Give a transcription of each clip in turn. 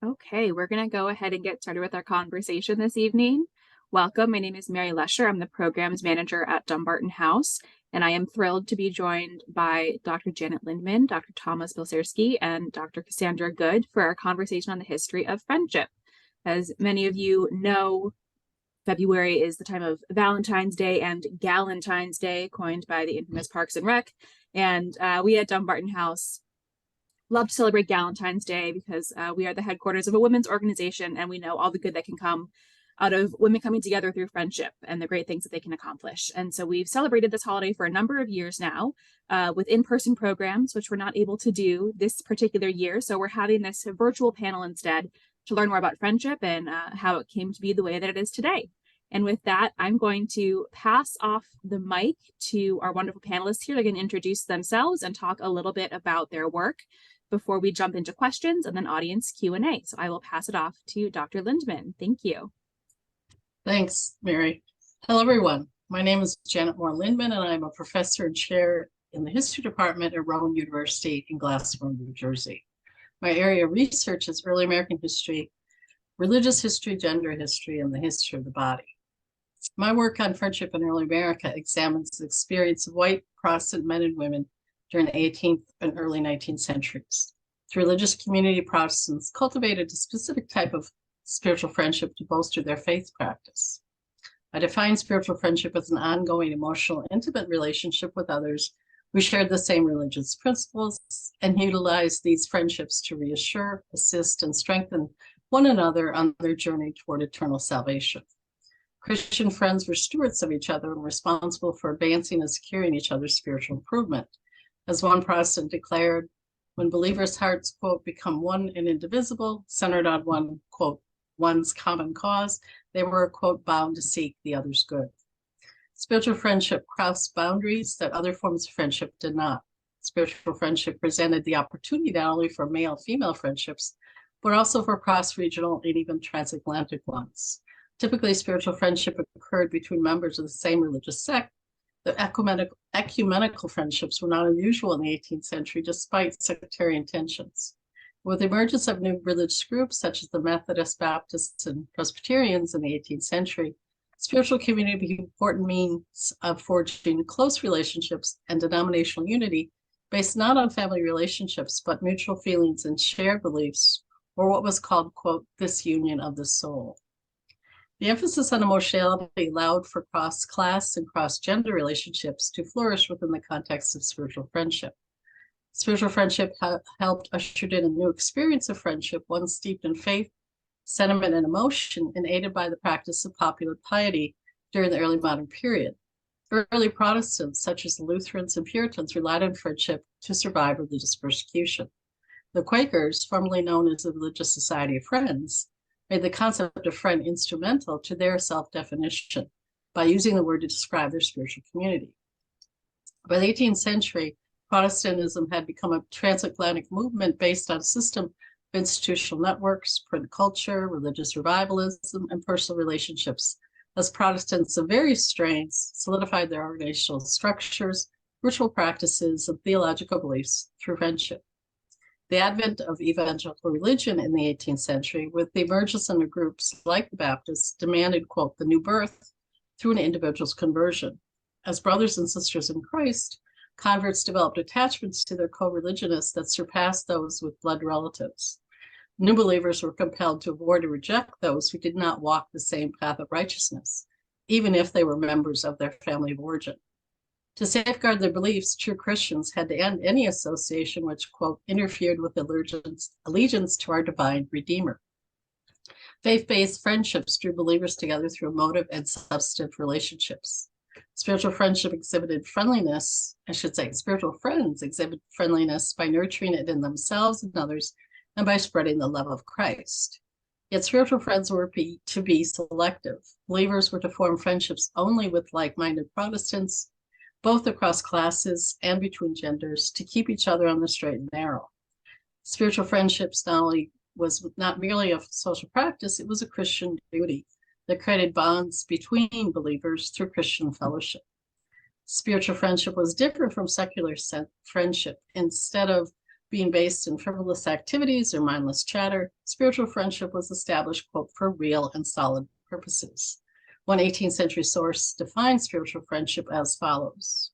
Okay, we're going to go ahead and get started with our conversation this evening. Welcome. My name is Mary Lesher. I'm the programs manager at Dumbarton House, and I am thrilled to be joined by Dr. Janet Lindman, Dr. Thomas Balcerski, and Dr. Cassandra Good for our conversation on the history of friendship. As many of you know, February is the time of Valentine's Day and Galentine's Day, coined by the infamous Parks and Rec. And we at Dumbarton House love to celebrate Galentine's Day because we are the headquarters of a women's organization, and we know all the good that can come out of women coming together through friendship and the great things that they can accomplish. And so we've celebrated this holiday for a number of years now with in-person programs, which we're not able to do this particular year. So we're having this virtual panel instead to learn more about friendship and how it came to be the way that it is today. And with that, I'm going to pass off the mic to our wonderful panelists here. They're going to introduce themselves and talk a little bit about their work before we jump into questions and then audience Q&A. So I will pass it off to Dr. Lindman. Thank you. Thanks, Mary. Hello, everyone. My name is Janet Moore Lindman, and I'm a professor and chair in the history department at Rowan University in Glassboro, New Jersey. My area of research is early American history, religious history, gender history, and the history of the body. My work on friendship in early America examines the experience of white Protestant men and women during the 18th and early 19th centuries. The religious community, Protestants cultivated a specific type of spiritual friendship to bolster their faith practice. I define spiritual friendship as an ongoing, emotional, intimate relationship with others who shared the same religious principles and utilized these friendships to reassure, assist, and strengthen one another on their journey toward eternal salvation. Christian friends were stewards of each other and responsible for advancing and securing each other's spiritual improvement. As one Protestant declared, when believers' hearts, quote, become one and indivisible, centered on one, quote, one's common cause, they were, quote, bound to seek the other's good. Spiritual friendship crossed boundaries that other forms of friendship did not. Spiritual friendship presented the opportunity not only for male-female friendships, but also for cross-regional and even transatlantic ones. Typically, spiritual friendship occurred between members of the same religious sect. The ecumenical friendships were not unusual in the 18th century, despite sectarian tensions. With the emergence of new religious groups, such as the Methodists, Baptists, and Presbyterians in the 18th century, spiritual community became an important means of forging close relationships and denominational unity based not on family relationships, but mutual feelings and shared beliefs, or what was called, quote, this union of the soul. The emphasis on emotionality allowed for cross-class and cross-gender relationships to flourish within the context of spiritual friendship. Spiritual friendship helped usher in a new experience of friendship, one steeped in faith, sentiment, and emotion, and aided by the practice of popular piety during the early modern period. Early Protestants, such as Lutherans and Puritans, relied on friendship to survive religious persecution. The Quakers, formerly known as the Religious Society of Friends, made the concept of friend instrumental to their self-definition by using the word to describe their spiritual community. By the 18th century, Protestantism had become a transatlantic movement based on a system of institutional networks, print culture, religious revivalism, and personal relationships, as Protestants of various strains solidified their organizational structures, ritual practices, and theological beliefs through friendship. The advent of evangelical religion in the 18th century, with the emergence of groups like the Baptists, demanded, quote, the new birth through an individual's conversion. As brothers and sisters in Christ, converts developed attachments to their co-religionists that surpassed those with blood relatives. New believers were compelled to avoid or reject those who did not walk the same path of righteousness, even if they were members of their family of origin. To safeguard their beliefs, true Christians had to end any association which, quote, interfered with allegiance to our divine Redeemer. Faith-based friendships drew believers together through emotive and substantive relationships. Spiritual friendship exhibited friendliness, spiritual friends exhibit friendliness by nurturing it in themselves and others, and by spreading the love of Christ. Yet spiritual friends were to be selective. Believers were to form friendships only with like-minded Protestants, both across classes and between genders, to keep each other on the straight and narrow. Spiritual friendships was not merely a social practice, it was a Christian duty that created bonds between believers through Christian fellowship. Spiritual friendship was different from secular friendship. Instead of being based in frivolous activities or mindless chatter, spiritual friendship was established, quote, for real and solid purposes. One 18th century source defines spiritual friendship as follows: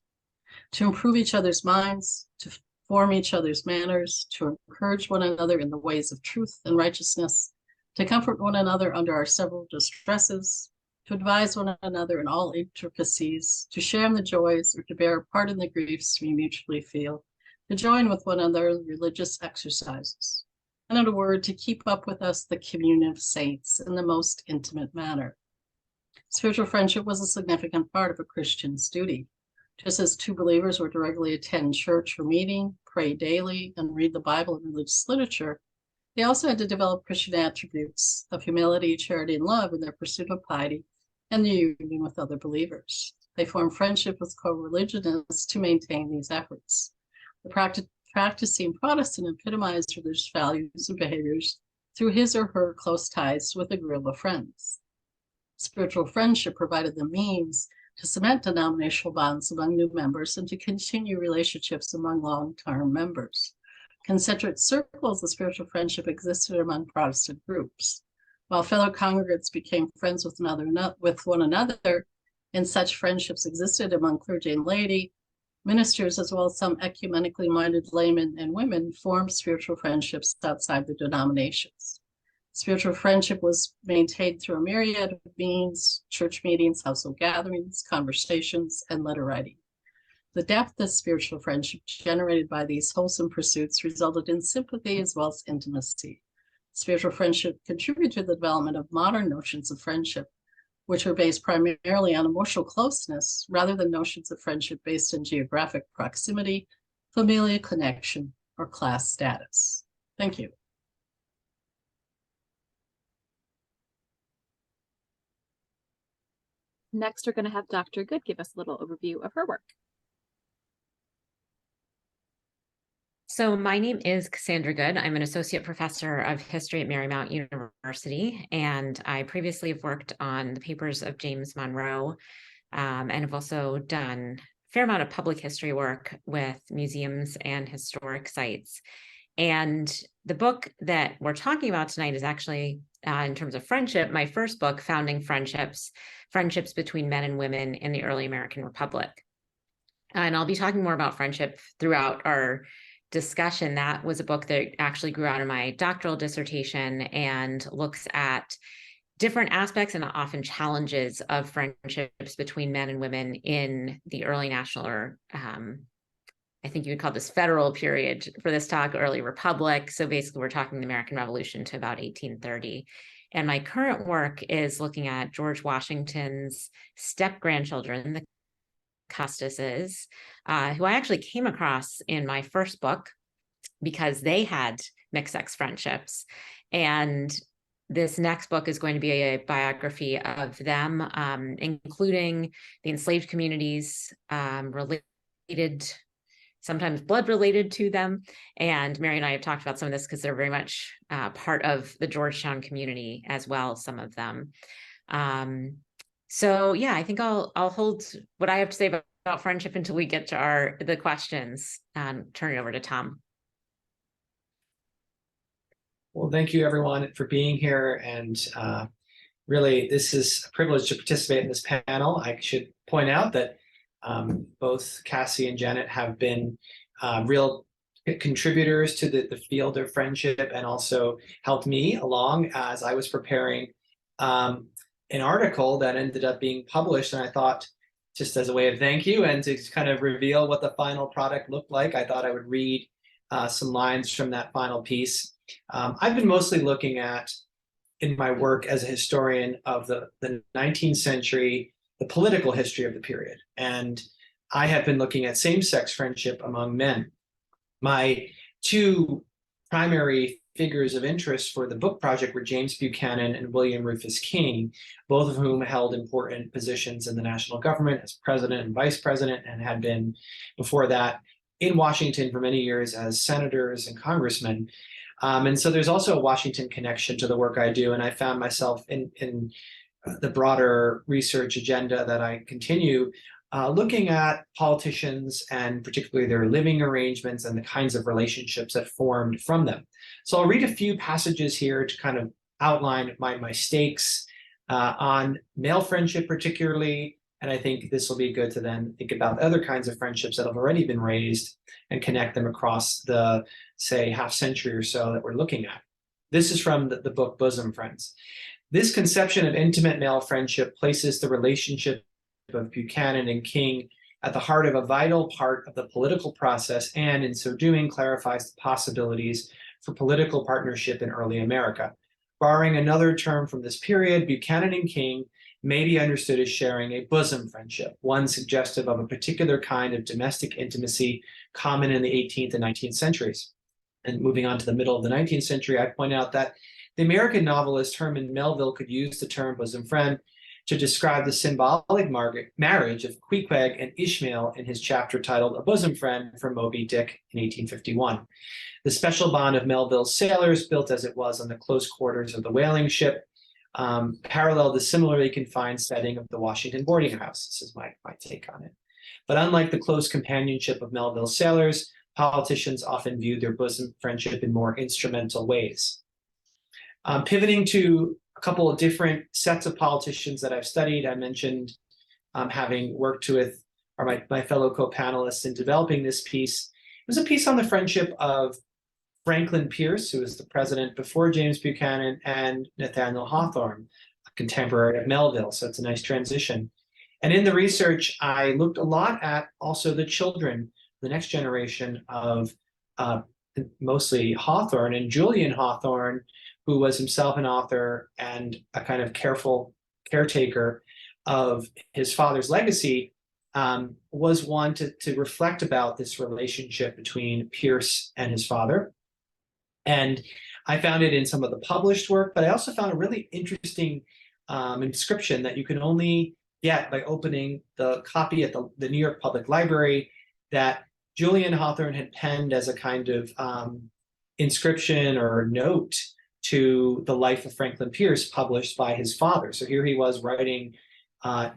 to improve each other's minds, to form each other's manners, to encourage one another in the ways of truth and righteousness, to comfort one another under our several distresses, to advise one another in all intricacies, to share in the joys or to bear part in the griefs we mutually feel, to join with one another in religious exercises, and in a word, to keep up with us the communion of saints in the most intimate manner. Spiritual friendship was a significant part of a Christian's duty. Just as two believers were to regularly attend church or meeting, pray daily, and read the Bible and religious literature, they also had to develop Christian attributes of humility, charity, and love in their pursuit of piety and the union with other believers. They formed friendship with co-religionists to maintain these efforts. The practicing Protestant epitomized religious values and behaviors through his or her close ties with a group of friends. Spiritual friendship provided the means to cement denominational bonds among new members and to continue relationships among long-term members. Concentric circles of spiritual friendship existed among Protestant groups. While fellow congregants became friends with one another, and such friendships existed among clergy and laity, ministers, as well as some ecumenically minded laymen and women, formed spiritual friendships outside the denominations. Spiritual friendship was maintained through a myriad of means: church meetings, household gatherings, conversations, and letter writing. The depth of spiritual friendship generated by these wholesome pursuits resulted in sympathy as well as intimacy. Spiritual friendship contributed to the development of modern notions of friendship, which are based primarily on emotional closeness rather than notions of friendship based on geographic proximity, familial connection, or class status. Thank you. Next, we're going to have Dr. Good give us a little overview of her work. So my name is Cassandra Good. I'm an associate professor of history at Marymount University, and I previously have worked on the papers of James Monroe, and have also done a fair amount of public history work with museums and historic sites. And the book that we're talking about tonight is actually, in terms of friendship, my first book, Founding Friendships, Friendships Between Men and Women in the Early American Republic. And I'll be talking more about friendship throughout our discussion. That was a book that actually grew out of my doctoral dissertation and looks at different aspects and often challenges of friendships between men and women in the early national, or I think you would call this federal period for this talk, early republic. So basically we're talking the American Revolution to about 1830. And my current work is looking at George Washington's step-grandchildren, the Custis's, who I actually came across in my first book because they had mixed-sex friendships. And this next book is going to be a biography of them, including the enslaved communities related, sometimes blood related to them. And Mary and I have talked about some of this because they're very much part of the Georgetown community as well, some of them. So yeah, I think I'll hold what I have to say about friendship until we get to the questions and turn it over to Tom. Well, thank you everyone for being here. And really, this is a privilege to participate in this panel. I should point out that both Cassie and Janet have been real contributors to the field of friendship and also helped me along as I was preparing an article that ended up being published. And I thought, just as a way of thank you and to kind of reveal what the final product looked like, I thought I would read some lines from that final piece. I've been mostly looking at, in my work as a historian of the 19th century, the political history of the period. And I have been looking at same-sex friendship among men. My two primary figures of interest for the book project were James Buchanan and William Rufus King, both of whom held important positions in the national government as president and vice president, and had been, before that, in Washington for many years as senators and congressmen. And so there's also a Washington connection to the work I do, and I found myself in the broader research agenda that I continue looking at politicians and particularly their living arrangements and the kinds of relationships that formed from them. So I'll read a few passages here to kind of outline my stakes on male friendship particularly, and I think this will be good to then think about other kinds of friendships that have already been raised and connect them across the, say, half century or so that we're looking at. This is from the book Bosom Friends. This conception of intimate male friendship places the relationship of Buchanan and King at the heart of a vital part of the political process, and in so doing clarifies the possibilities for political partnership in early America. Borrowing another term from this period, Buchanan and King may be understood as sharing a bosom friendship, one suggestive of a particular kind of domestic intimacy common in the 18th and 19th centuries. And moving on to the middle of the 19th century, I point out that the American novelist Herman Melville could use the term bosom friend to describe the symbolic marriage of Queequeg and Ishmael in his chapter titled A Bosom Friend from Moby Dick in 1851. The special bond of Melville's sailors, built as it was on the close quarters of the whaling ship, paralleled the similarly confined setting of the Washington boarding house. This is my take on it. But unlike the close companionship of Melville's sailors, politicians often viewed their bosom friendship in more instrumental ways. Pivoting to a couple of different sets of politicians that I've studied, I mentioned having worked with my fellow co-panelists in developing this piece. It was a piece on the friendship of Franklin Pierce, who was the president before James Buchanan, and Nathaniel Hawthorne, a contemporary of Melville. So it's a nice transition. And in the research, I looked a lot at also the children, the next generation of mostly Hawthorne, and Julian Hawthorne, who was himself an author and a kind of careful caretaker of his father's legacy, was one to reflect about this relationship between Pierce and his father. And I found it in some of the published work, but I also found a really interesting inscription that you can only get by opening the copy at the New York Public Library that Julian Hawthorne had penned as a kind of inscription or note to the life of Franklin Pierce, published by his father. So here he was writing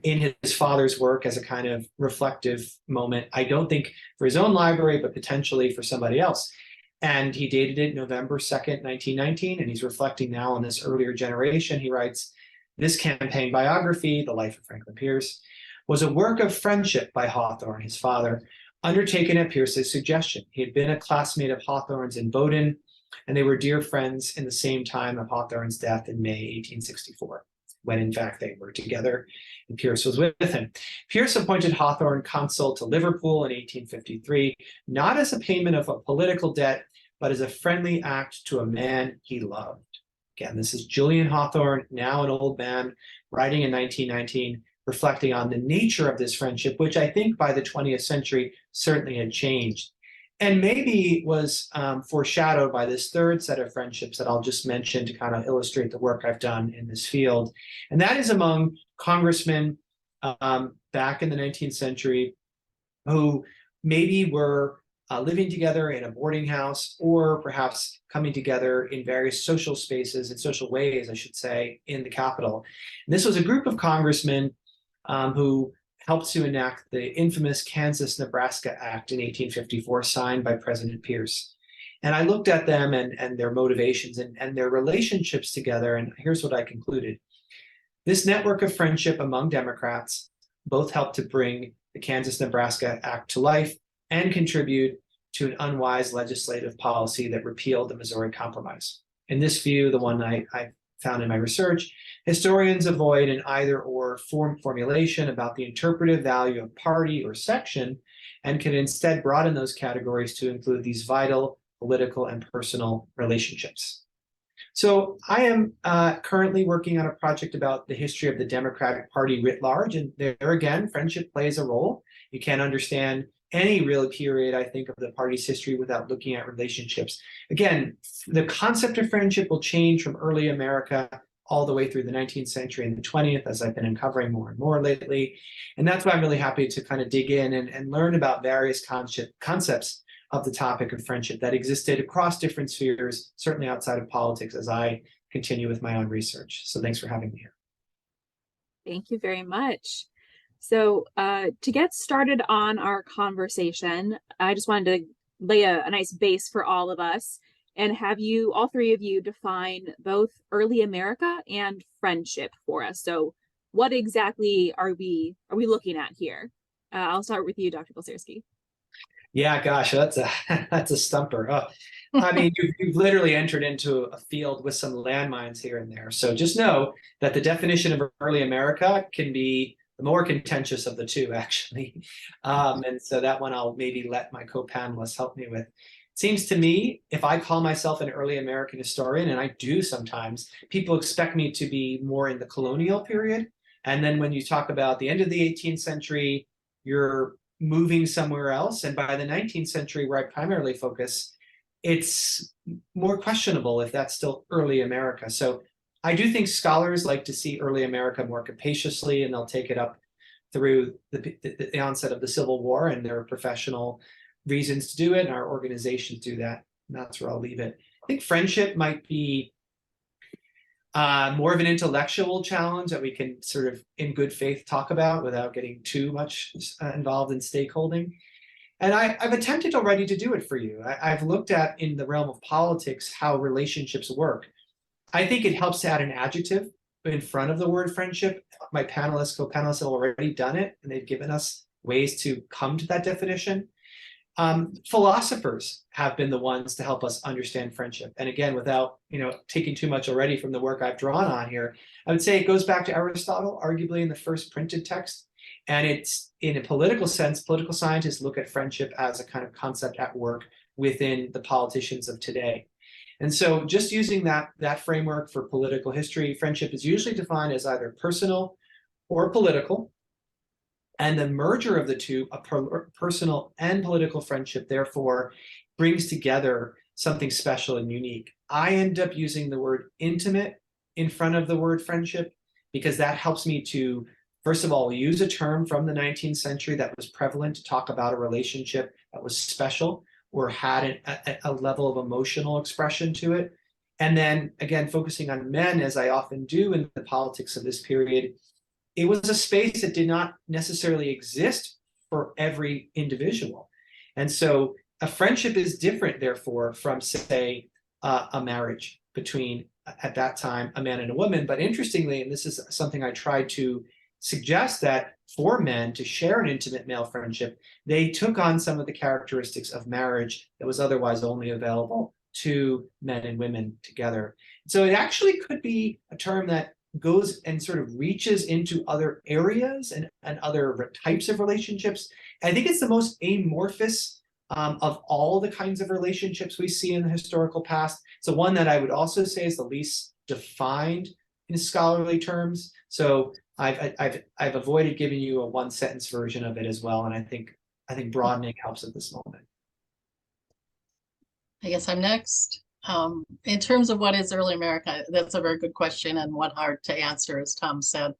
in his father's work as a kind of reflective moment, I don't think for his own library, but potentially for somebody else. And he dated it November 2nd, 1919, and he's reflecting now on this earlier generation. He writes, this campaign biography, The Life of Franklin Pierce, was a work of friendship by Hawthorne, his father, undertaken at Pierce's suggestion. He had been a classmate of Hawthorne's in Bowdoin, and they were dear friends in the same time of Hawthorne's death in May 1864, when in fact they were together and Pierce was with him. Pierce appointed Hawthorne consul to Liverpool in 1853, not as a payment of a political debt, but as a friendly act to a man he loved. Again, this is Julian Hawthorne, now an old man, writing in 1919, reflecting on the nature of this friendship, which I think by the 20th century certainly had changed. And maybe was foreshadowed by this third set of friendships that I'll just mention to kind of illustrate the work I've done in this field. And that is among congressmen back in the 19th century who maybe were living together in a boarding house, or perhaps coming together in various social spaces, in social ways, I should say, in the Capitol. And this was a group of congressmen who helped to enact the infamous Kansas-Nebraska Act in 1854, signed by President Pierce. And I looked at them and their motivations and their relationships together, and here's what I concluded. This network of friendship among Democrats both helped to bring the Kansas-Nebraska Act to life and contribute to an unwise legislative policy that repealed the Missouri Compromise. In this view, the one I found in my research, historians avoid an either-or formulation about the interpretive value of party or section, and can instead broaden those categories to include these vital political and personal relationships. So I am currently working on a project about the history of the Democratic Party writ large, and there again, friendship plays a role. You can't understand any real period, I think, of the party's history without looking at relationships. Again, the concept of friendship will change from early America all the way through the 19th century and the 20th, as I've been uncovering more and more lately. And that's why I'm really happy to kind of dig in and learn about various concepts of the topic of friendship that existed across different spheres, certainly outside of politics, as I continue with my own research. So thanks for having me here. Thank you very much. So to get started on our conversation, I just wanted to lay a nice base for all of us and have you, all three of you, define both early America and friendship for us. So what exactly are we looking at here? I'll start with you, Dr. Balcerski. Yeah, gosh, that's a that's a stumper. I mean, you've literally entered into a field with some landmines here and there. So just know that the definition of early America can be the more contentious of the two, actually. And so that one I'll maybe let my co-panelists help me with. It seems to me, if I call myself an early American historian, and I do sometimes, people expect me to be more in the colonial period. And then when you talk about the end of the 18th century, you're moving somewhere else. And by the 19th century, where I primarily focus, it's more questionable if that's still early America. So I do think scholars like to see early America more capaciously, and they'll take it up through the onset of the Civil War, and there are professional reasons to do it, and our organizations do that. And that's where I'll leave it. I think friendship might be more of an intellectual challenge that we can sort of in good faith talk about without getting too much involved in stakeholding. And I've attempted already to do it for you. I've looked at, in the realm of politics, how relationships work. I think it helps to add an adjective in front of the word friendship. My panelists, co-panelists have already done it, and they've given us ways to come to that definition. Philosophers have been the ones to help us understand friendship. And again, without taking too much already from the work I've drawn on here, I would say it goes back to Aristotle, arguably in the first printed text. And it's, in a political sense, political scientists look at friendship as a kind of concept at work within the politicians of today. And so just using that framework for political history, friendship is usually defined as either personal or political. And the merger of the two, a personal and political friendship, therefore, brings together something special and unique. I end up using the word intimate in front of the word friendship because that helps me to, first of all, use a term from the 19th century that was prevalent to talk about a relationship that was special or had a level of emotional expression to it. And then, again, focusing on men, as I often do in the politics of this period, it was a space that did not necessarily exist for every individual. And so a friendship is different, therefore, from, say, a marriage between, at that time, a man and a woman. But interestingly, and this is something I tried to suggest, that for men to share an intimate male friendship, they took on some of the characteristics of marriage that was otherwise only available to men and women together. So it actually could be a term that goes and sort of reaches into other areas and other types of relationships. I think it's the most amorphous of all the kinds of relationships we see in the historical past. So one that I would also say is the least defined in scholarly terms. So I've avoided giving you a one sentence version of it as well, and I think broadening helps at this moment. I guess I'm next. In terms of what is early America, that's a very good question and one hard to answer, as Tom said,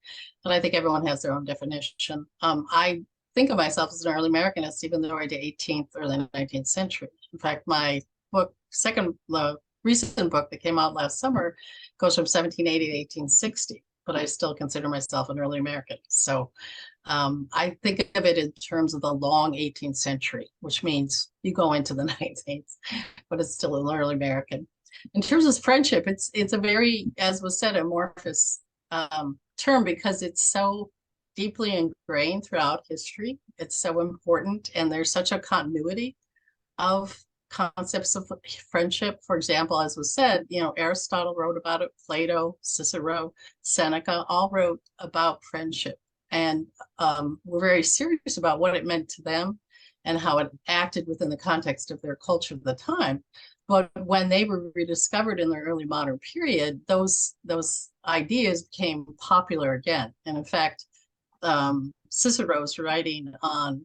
but I think everyone has their own definition. I think of myself as an early Americanist, even though I did 18th, early 19th century. In fact, my book, the recent book that came out last summer, goes from 1780 to 1860, but I still consider myself an early American. So I think of it in terms of the long 18th century, which means you go into the 19th, but it's still an early American. In terms of friendship, it's a very, as was said, amorphous term because it's so deeply ingrained throughout history. It's so important, and there's such a continuity of concepts of friendship. For example, as was said, Aristotle wrote about it, Plato, Cicero, Seneca, all wrote about friendship. And were very serious about what it meant to them and how it acted within the context of their culture of the time. But when they were rediscovered in the early modern period, those ideas became popular again. And in fact, Cicero's writing on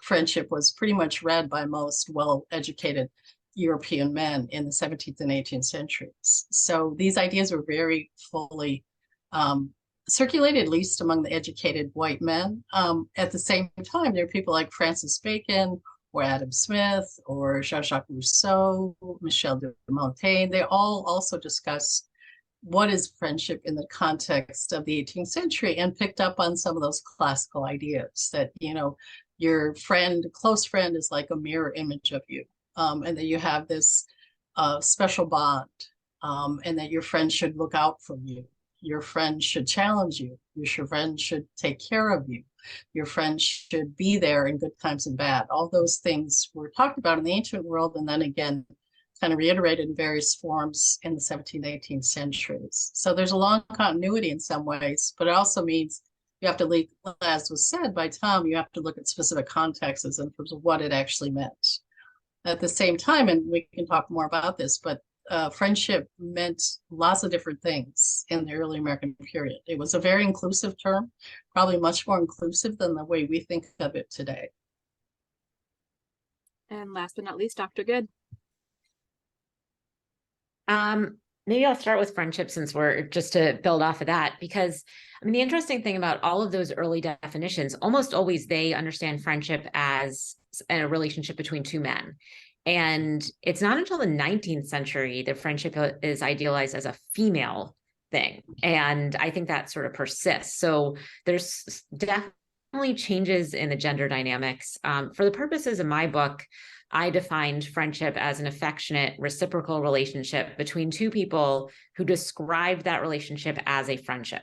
friendship was pretty much read by most well-educated European men in the 17th and 18th centuries. So these ideas were very fully circulated, at least among the educated white men. At the same time, there are people like Francis Bacon or Adam Smith or Jean-Jacques Rousseau, Michel de Montaigne. They all also discuss what is friendship in the context of the 18th century, and picked up on some of those classical ideas that, your friend, close friend, is like a mirror image of you, and that you have this special bond, and that your friend should look out for you. Your friend should challenge you. Your friend should take care of you. Your friend should be there in good times and bad. All those things were talked about in the ancient world, and then again, kind of reiterated in various forms in the 17th, 18th centuries. So there's a long continuity in some ways, but it also means you have to, as was said by Tom, you have to look at specific contexts in terms of what it actually meant. At the same time, and we can talk more about this, but friendship meant lots of different things in the early American period. It was a very inclusive term, probably much more inclusive than the way we think of it today. And last but not least, Dr. Good. Maybe I'll start with friendship, since we're just to build off of that, because I mean, the interesting thing about all of those early definitions, almost always they understand friendship as a relationship between two men. And it's not until the 19th century that friendship is idealized as a female thing. And I think that sort of persists. So there's definitely changes in the gender dynamics. For the purposes of my book, I defined friendship as an affectionate, reciprocal relationship between two people who described that relationship as a friendship.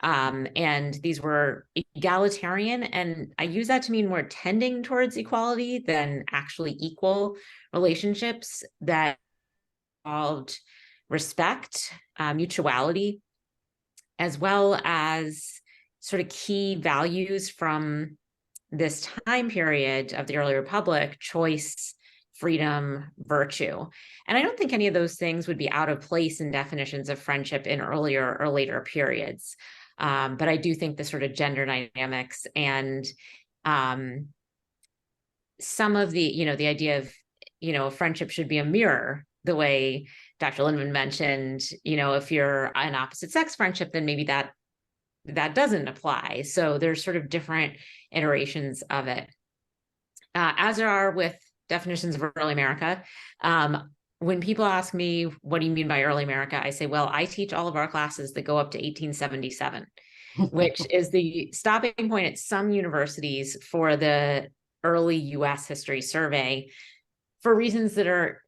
And these were egalitarian, and I use that to mean more tending towards equality than actually equal relationships that involved respect, mutuality, as well as sort of key values from this time period of the early republic: choice, freedom, virtue. And I don't think any of those things would be out of place in definitions of friendship in earlier or later periods. But I do think the sort of gender dynamics and some of the, the idea of, friendship should be a mirror, the way Dr. Lindman mentioned, if you're an opposite sex friendship, then maybe that doesn't apply. So there's sort of different iterations of it. As there are with definitions of early America. When people ask me, what do you mean by early America? I say, well, I teach all of our classes that go up to 1877, which is the stopping point at some universities for the early US history survey, for reasons that are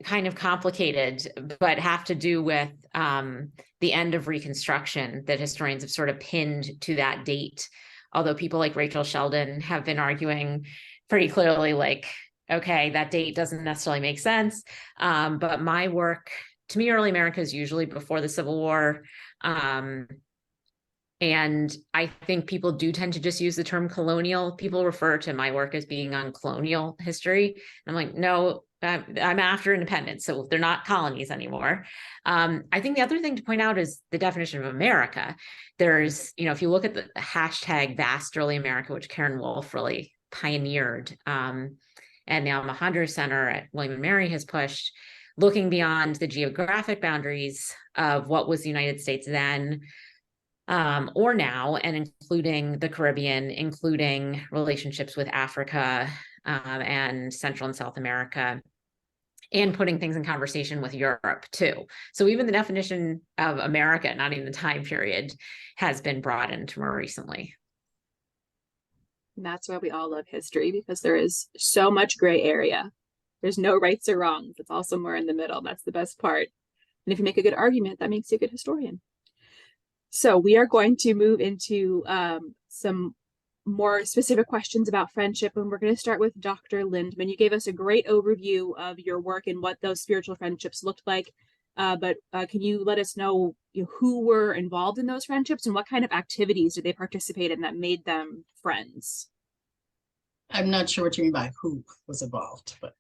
kind of complicated, but have to do with the end of Reconstruction that historians have sort of pinned to that date. Although people like Rachel Sheldon have been arguing pretty clearly, like, okay, that date doesn't necessarily make sense. But my work, to me, early America is usually before the Civil War. And I think people do tend to just use the term colonial. People refer to my work as being on colonial history. And I'm like, no, I'm after independence, so they're not colonies anymore. I think the other thing to point out is the definition of America. There's, if you look at the hashtag vast early America, which Karen Wolf really pioneered, and now Mahindra Center at William & Mary has pushed, looking beyond the geographic boundaries of what was the United States then or now, and including the Caribbean, including relationships with Africa and Central and South America, and putting things in conversation with Europe too. So even the definition of America, not even the time period, has been broadened more recently. And that's why we all love history, because there is so much gray area. There's no rights or wrongs. It's all somewhere in the middle. That's the best part. And if you make a good argument, that makes you a good historian. So we are going to move into some more specific questions about friendship, and we're going to start with Dr. Lindman. You gave us a great overview of your work and what those spiritual friendships looked like, but can you let us know, who were involved in those friendships and what kind of activities did they participate in that made them friends? I'm not sure what you mean by who was involved, but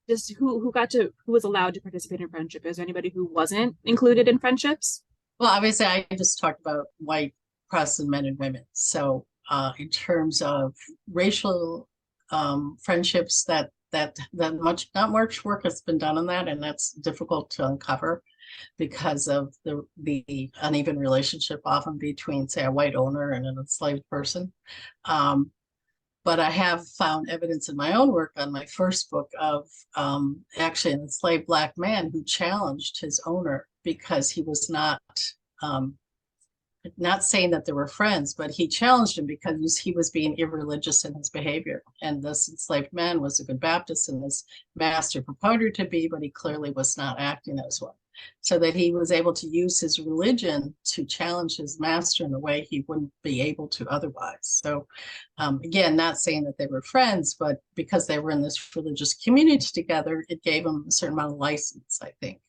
just who was allowed to participate in friendship? Is there anybody who wasn't included in friendships? Well, obviously, I just talked about white Protestant men and women. So in terms of racial friendships, not much work has been done on that, and that's difficult to uncover because of the uneven relationship often between, say, a white owner and an enslaved person. But I have found evidence in my own work on my first book of actually an enslaved Black man who challenged his owner because he was not saying that they were friends, but he challenged him because he was being irreligious in his behavior. And this enslaved man was a good Baptist and his master purported to be, but he clearly was not acting as one. So that he was able to use his religion to challenge his master in a way he wouldn't be able to otherwise. So again, not saying that they were friends, but because they were in this religious community together, it gave them a certain amount of license, I think.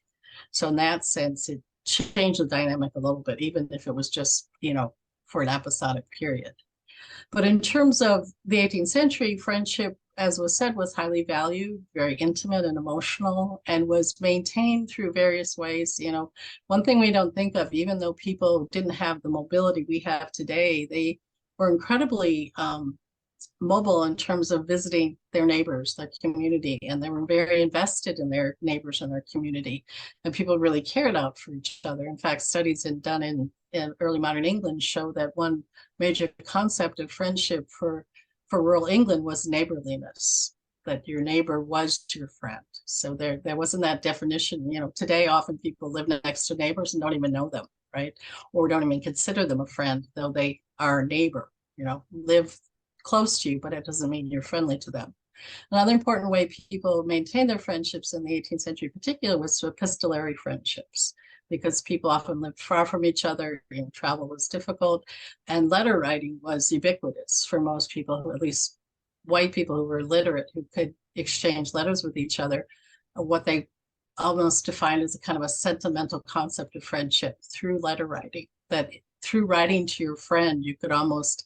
So in that sense, it changed the dynamic a little bit, even if it was just, for an episodic period. But in terms of the 18th century, friendship, as was said, was highly valued, very intimate and emotional, and was maintained through various ways. One thing we don't think of, even though people didn't have the mobility we have today, they were incredibly mobile in terms of visiting their neighbors, their community, and they were very invested in their neighbors and their community. And people really cared out for each other. In fact, studies done in early modern England show that one major concept of friendship for rural England was neighborliness, that your neighbor was your friend. So there wasn't that definition. Today often people live next to neighbors and don't even know them, right? Or don't even consider them a friend, though they are a neighbor, live close to you, but it doesn't mean you're friendly to them. Another important way people maintained their friendships in the 18th century in particular was through epistolary friendships, because people often lived far from each other, travel was difficult, and letter writing was ubiquitous for most people, who, at least white people who were literate, who could exchange letters with each other, what they almost defined as a kind of a sentimental concept of friendship through letter writing, that through writing to your friend, you could almost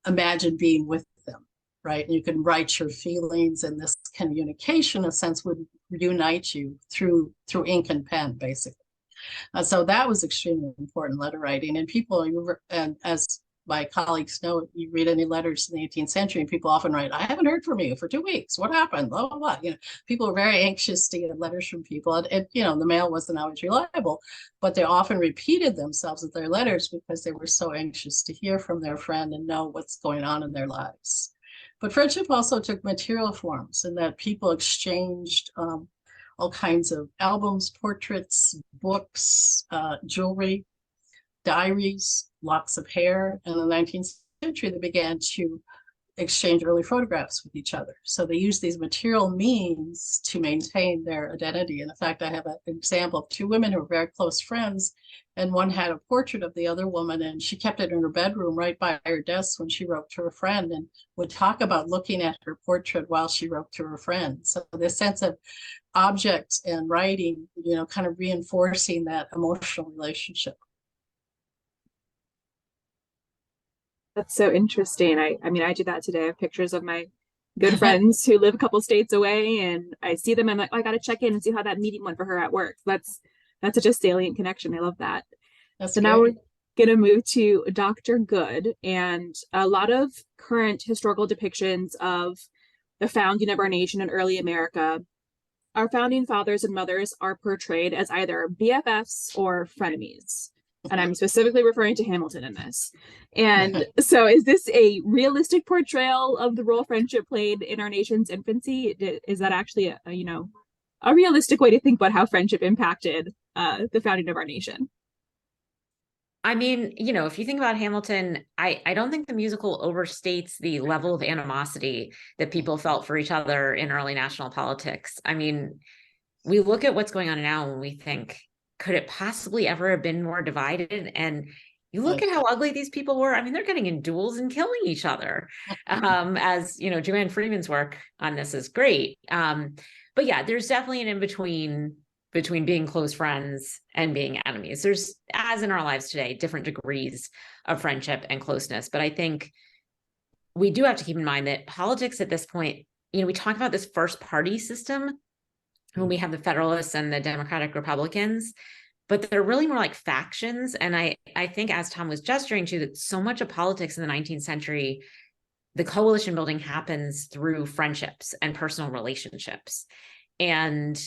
imagine being with them, right? And you can write your feelings, and this communication, in a sense, would unite you through ink and pen, basically. So that was extremely important, letter writing. And people, and as my colleagues know, you read any letters in the 18th century, and people often write, "I haven't heard from you for 2 weeks. What happened?" Blah, blah, blah. People were very anxious to get letters from people. And the mail wasn't always reliable, but they often repeated themselves with their letters because they were so anxious to hear from their friend and know what's going on in their lives. But friendship also took material forms, in that people exchanged all kinds of albums, portraits, books, jewelry, diaries, locks of hair. And in the 19th century, they began to exchange early photographs with each other. So they used these material means to maintain their identity. And in fact, I have an example of 2 women who were very close friends, and one had a portrait of the other woman, and she kept it in her bedroom right by her desk when she wrote to her friend, and would talk about looking at her portrait while she wrote to her friend. So this sense of object and writing, kind of reinforcing that emotional relationship. That's so interesting. I mean, I do that today. I have pictures of my good friends who live a couple states away, and I see them and I'm like, oh, I got to check in and see how that meeting went for her at work. That's such a salient connection. I love that. That's so great. Now we're going to move to Dr. Good, and a lot of current historical depictions of the founding of our nation in early America. Our founding fathers and mothers are portrayed as either BFFs or frenemies. And I'm specifically referring to Hamilton in this. And so is this a realistic portrayal of the role friendship played in our nation's infancy? Is that actually a realistic way to think about how friendship impacted the founding of our nation? I mean, if you think about Hamilton, I don't think the musical overstates the level of animosity that people felt for each other in early national politics. I mean, we look at what's going on now and we think, could it possibly ever have been more divided? And you look at how ugly these people were. I mean, they're getting in duels and killing each other. As Joanne Freeman's work on this is great. But yeah, there's definitely an in-between between being close friends and being enemies. There's, as in our lives today, different degrees of friendship and closeness. But I think we do have to keep in mind that politics at this point, we talk about this first party system when we have the Federalists and the Democratic Republicans, but they're really more like factions. And I think, as Tom was gesturing to, that so much of politics in the 19th century, the coalition building happens through friendships and personal relationships. And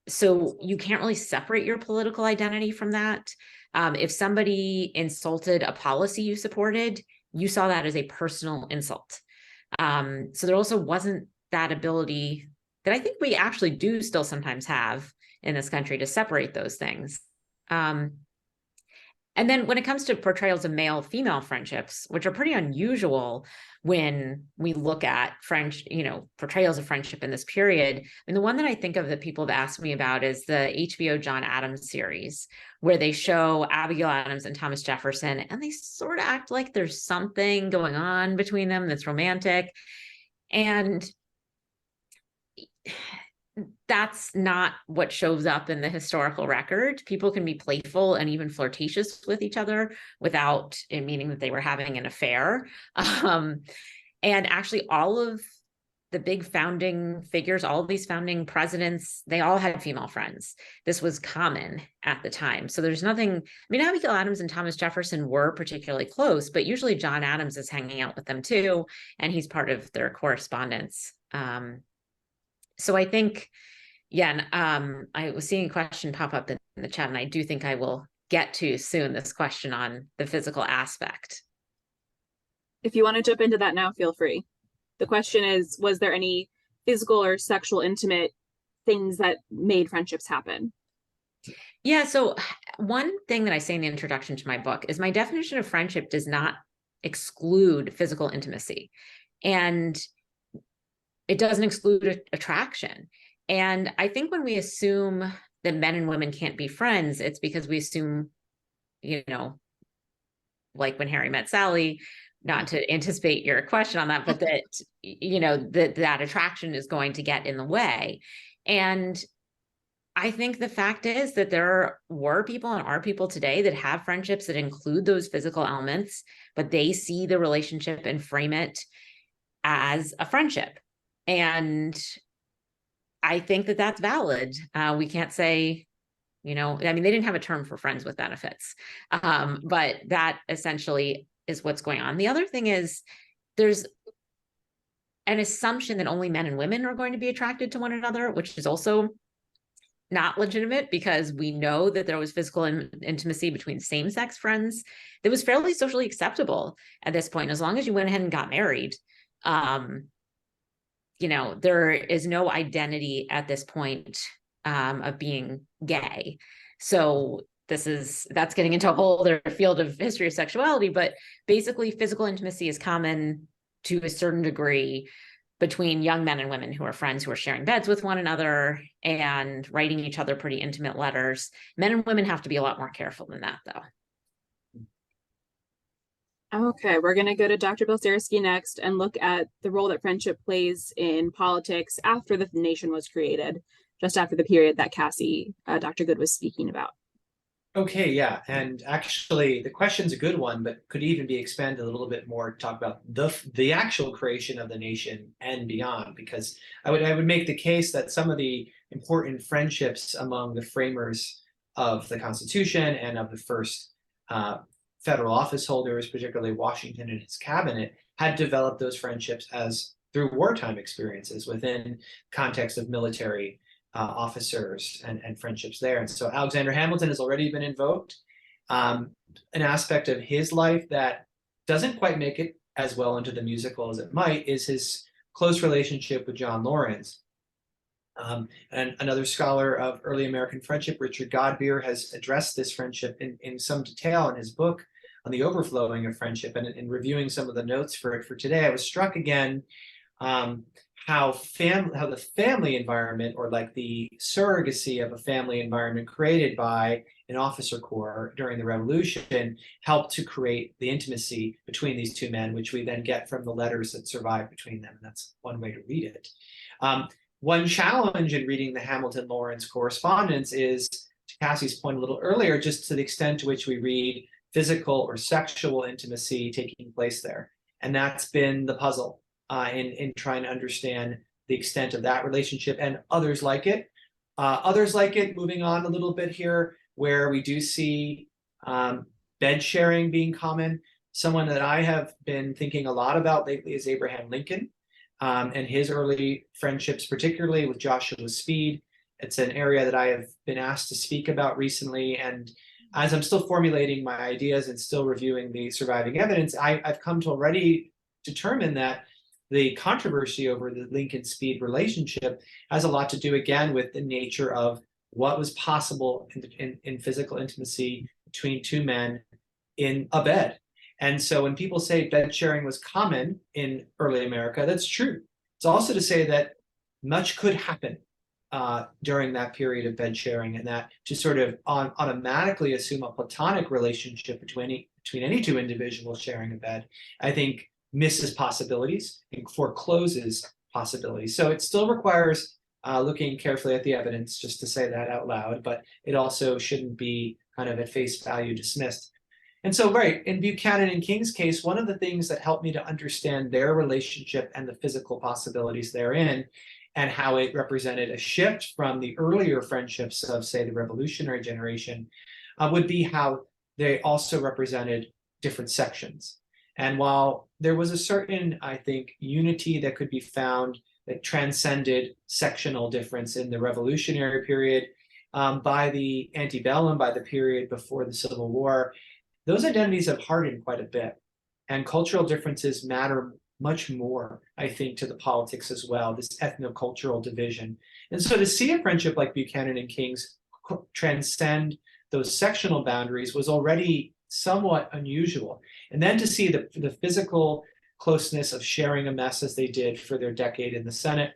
so you can't really separate your political identity from that. If somebody insulted a policy you supported, you saw that as a personal insult. So there also wasn't that ability that I think we actually do still sometimes have in this country to separate those things. And then when it comes to portrayals of male-female friendships, which are pretty unusual when we look at portrayals of friendship in this period. I mean, the one that I think of that people have asked me about is the HBO John Adams series, where they show Abigail Adams and Thomas Jefferson, and they sort of act like there's something going on between them that's romantic. And that's not what shows up in the historical record. People can be playful and even flirtatious with each other without it meaning that they were having an affair. And actually, all of the big founding figures, all of these founding presidents, they all had female friends. This was common at the time. So there's nothing, I mean, Abigail Adams and Thomas Jefferson were particularly close, but usually John Adams is hanging out with them too, and he's part of their correspondence. So I think, I was seeing a question pop up in the chat, and I do think I will get to soon this question on the physical aspect. If you want to jump into that now, feel free. The question is, was there any physical or sexual intimate things that made friendships happen? Yeah, so one thing that I say in the introduction to my book is my definition of friendship does not exclude physical intimacy. And it doesn't exclude attraction. And I think when we assume that men and women can't be friends, it's because we assume, like when Harry met Sally, not to anticipate your question on that, but that, that attraction is going to get in the way. And I think the fact is that there were people and are people today that have friendships that include those physical elements, but they see the relationship and frame it as a friendship. And I think that that's valid. We can't say, they didn't have a term for friends with benefits, but that essentially is what's going on. The other thing is there's an assumption that only men and women are going to be attracted to one another, which is also not legitimate, because we know that there was physical intimacy between same-sex friends that was fairly socially acceptable at this point, as long as you went ahead and got married. There is no identity at this point of being gay. So that's getting into a whole other field of history of sexuality, but basically physical intimacy is common to a certain degree between young men and women who are friends, who are sharing beds with one another and writing each other pretty intimate letters. Men and women have to be a lot more careful than that, though. Okay, we're going to go to Dr. Balcerski next and look at the role that friendship plays in politics after the nation was created, just after the period that Dr. Good was speaking about. Okay, yeah, and actually the question's a good one, but could even be expanded a little bit more to talk about the actual creation of the nation and beyond, because I would make the case that some of the important friendships among the framers of the Constitution and of the first federal office holders, particularly Washington and his cabinet, had developed those friendships as through wartime experiences within context of military officers and friendships there. And so Alexander Hamilton has already been invoked. An aspect of his life that doesn't quite make it as well into the musical as it might is his close relationship with John Laurens. And another scholar of early American friendship, Richard Godbeer, has addressed this friendship in some detail in his book on the overflowing of friendship. And in reviewing some of the notes for it for today, I was struck again how the family environment, or like the surrogacy of a family environment created by an officer corps during the Revolution, helped to create the intimacy between these two men, which we then get from the letters that survive between them. And that's one way to read it. One challenge in reading the Hamilton-Laurens correspondence is, to Cassie's point a little earlier, just to the extent to which we read physical or sexual intimacy taking place there. And that's been the puzzle in trying to understand the extent of that relationship and others like it. Moving on a little bit here, where we do see bed sharing being common. Someone that I have been thinking a lot about lately is Abraham Lincoln. And his early friendships, particularly with Joshua Speed. It's an area that I have been asked to speak about recently, and as I'm still formulating my ideas and still reviewing the surviving evidence, I've come to already determine that the controversy over the Lincoln Speed relationship has a lot to do, again, with the nature of what was possible in physical intimacy between two men in a bed. And so when people say bed sharing was common in early America, that's true. It's also to say that much could happen during that period of bed sharing, and that to sort of automatically assume a platonic relationship between any two individuals sharing a bed, I think misses possibilities and forecloses possibilities. So it still requires looking carefully at the evidence, just to say that out loud, but it also shouldn't be kind of at face value dismissed. And so, right, in Buchanan and King's case, one of the things that helped me to understand their relationship and the physical possibilities therein, and how it represented a shift from the earlier friendships of, say, the Revolutionary generation, would be how they also represented different sections. And while there was a certain, I think, unity that could be found that transcended sectional difference in the Revolutionary period, by the antebellum, by the period before the Civil War, those identities have hardened quite a bit. And cultural differences matter much more, I think, to the politics as well, this ethnocultural division. And so to see a friendship like Buchanan and King's transcend those sectional boundaries was already somewhat unusual. And then to see the physical closeness of sharing a mess as they did for their decade in the Senate,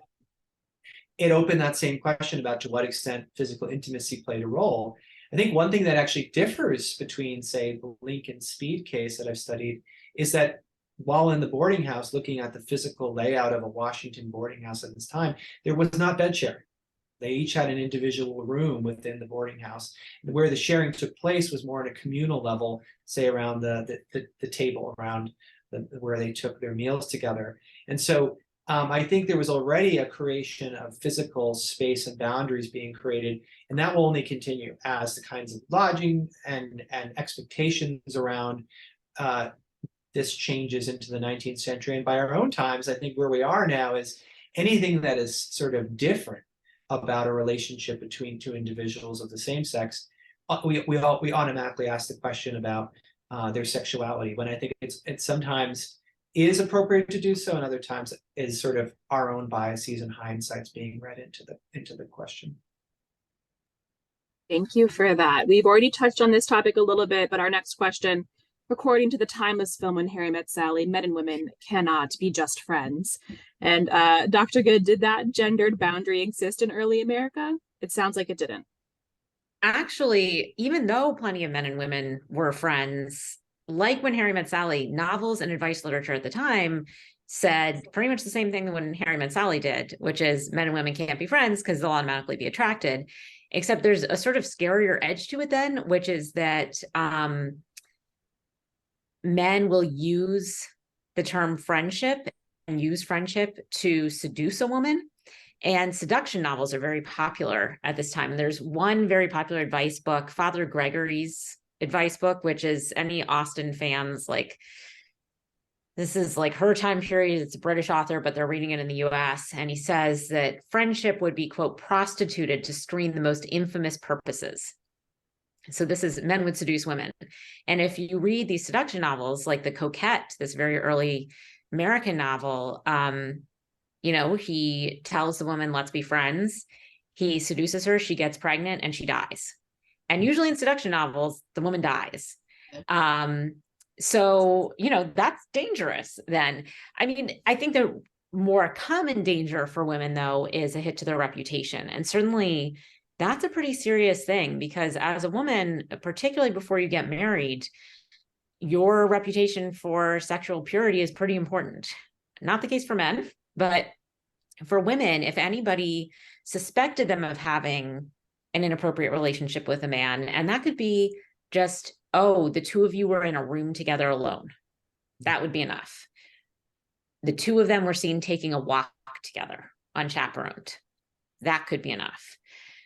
it opened that same question about to what extent physical intimacy played a role. I think one thing that actually differs between, say, the Lincoln Speed case that I've studied is that while in the boarding house, looking at the physical layout of a Washington boarding house at this time, there was not bed sharing. They each had an individual room within the boarding house. Where the sharing took place was more on a communal level, say around the table, around where they took their meals together. And so I think there was already a creation of physical space and boundaries being created, and that will only continue as the kinds of lodging and expectations around this changes into the 19th century. And by our own times, I think where we are now is anything that is sort of different about a relationship between two individuals of the same sex, we automatically ask the question about their sexuality, when I think it's sometimes is appropriate to do so, and other times is sort of our own biases and hindsights being read into the question. Thank you for that. We've already touched on this topic a little bit, but our next question: according to the timeless film When Harry Met Sally, men and women cannot be just friends. And Dr. Good, did that gendered boundary exist in early America? It sounds like it didn't. Actually, even though plenty of men and women were friends, like When Harry Met Sally, novels and advice literature at the time said pretty much the same thing that When Harry Met Sally did, which is men and women can't be friends because they'll automatically be attracted. Except there's a sort of scarier edge to it then, which is that men will use the term friendship and use friendship to seduce a woman. And seduction novels are very popular at this time. And there's one very popular advice book, Father Gregory's advice book, which is any Austen fans, like, this is like her time period. It's a British author, but they're reading it in the US. And he says that friendship would be, quote, prostituted to screen the most infamous purposes. So this is men would seduce women. And if you read these seduction novels, like The Coquette, this very early American novel, he tells the woman, let's be friends. He seduces her, she gets pregnant, and she dies. And usually in seduction novels, the woman dies. So, that's dangerous then. I mean, I think the more common danger for women, though, is a hit to their reputation. And certainly that's a pretty serious thing, because as a woman, particularly before you get married, your reputation for sexual purity is pretty important. Not the case for men, but for women, if anybody suspected them of having an inappropriate relationship with a man, and that could be just, oh, the two of you were in a room together alone, that would be enough. The two of them were seen taking a walk together unchaperoned, that could be enough.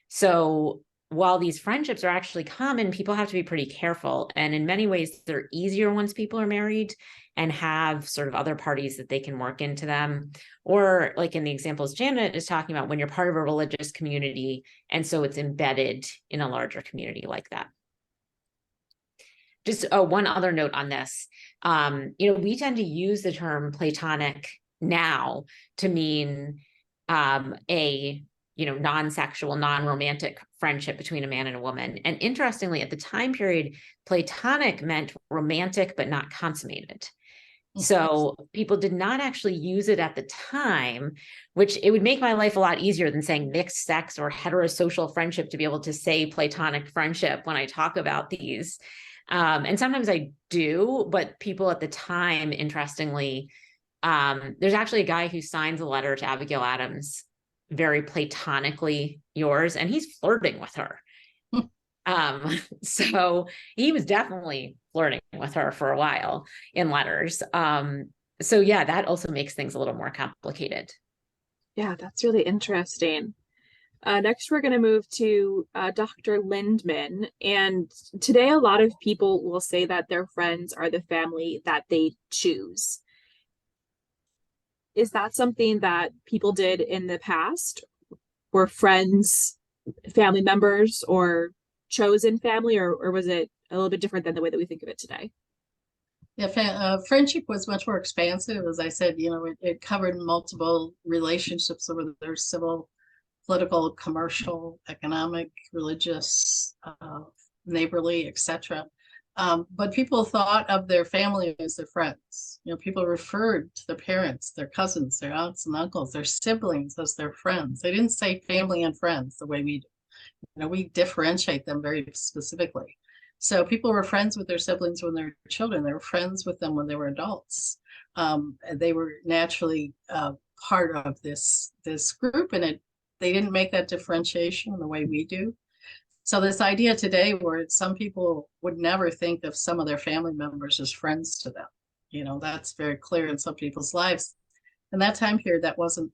So while these friendships are actually common, people have to be pretty careful. And in many ways, they're easier once people are married and have sort of other parties that they can work into them. Or like in the examples Janet is talking about, when you're part of a religious community, and so it's embedded in a larger community like that. just one other note on this. We tend to use the term platonic now to mean a non-sexual, non-romantic friendship between a man and a woman. And interestingly, at the time period, platonic meant romantic but not consummated. So people did not actually use it at the time, which it would make my life a lot easier than saying mixed sex or heterosocial friendship to be able to say platonic friendship when I talk about these. And sometimes I do, but people at the time, interestingly, there's actually a guy who signs a letter to Abigail Adams, very platonically yours, and he's flirting with her. So he was definitely flirting with her for a while in letters. So yeah, that also makes things a little more complicated. Yeah, that's really interesting. Next, we're going to move to Dr. Lindman. And today, a lot of people will say that their friends are the family that they choose. Is that something that people did in the past? Were friends family members or chosen family, or was it a little bit different than the way that we think of it today? Yeah, friendship was much more expansive. As I said, it covered multiple relationships, whether they're civil, political, commercial, economic, religious, neighborly, etc. But people thought of their family as their friends. People referred to their parents, their cousins, their aunts and uncles, their siblings as their friends. They didn't say family and friends the way we do. We differentiate them very specifically. So people were friends with their siblings when they were children. They were friends with them when they were adults. They were naturally part of this group, and they didn't make that differentiation in the way we do. So this idea today where some people would never think of some of their family members as friends to them, that's very clear in some people's lives. In that time period, that wasn't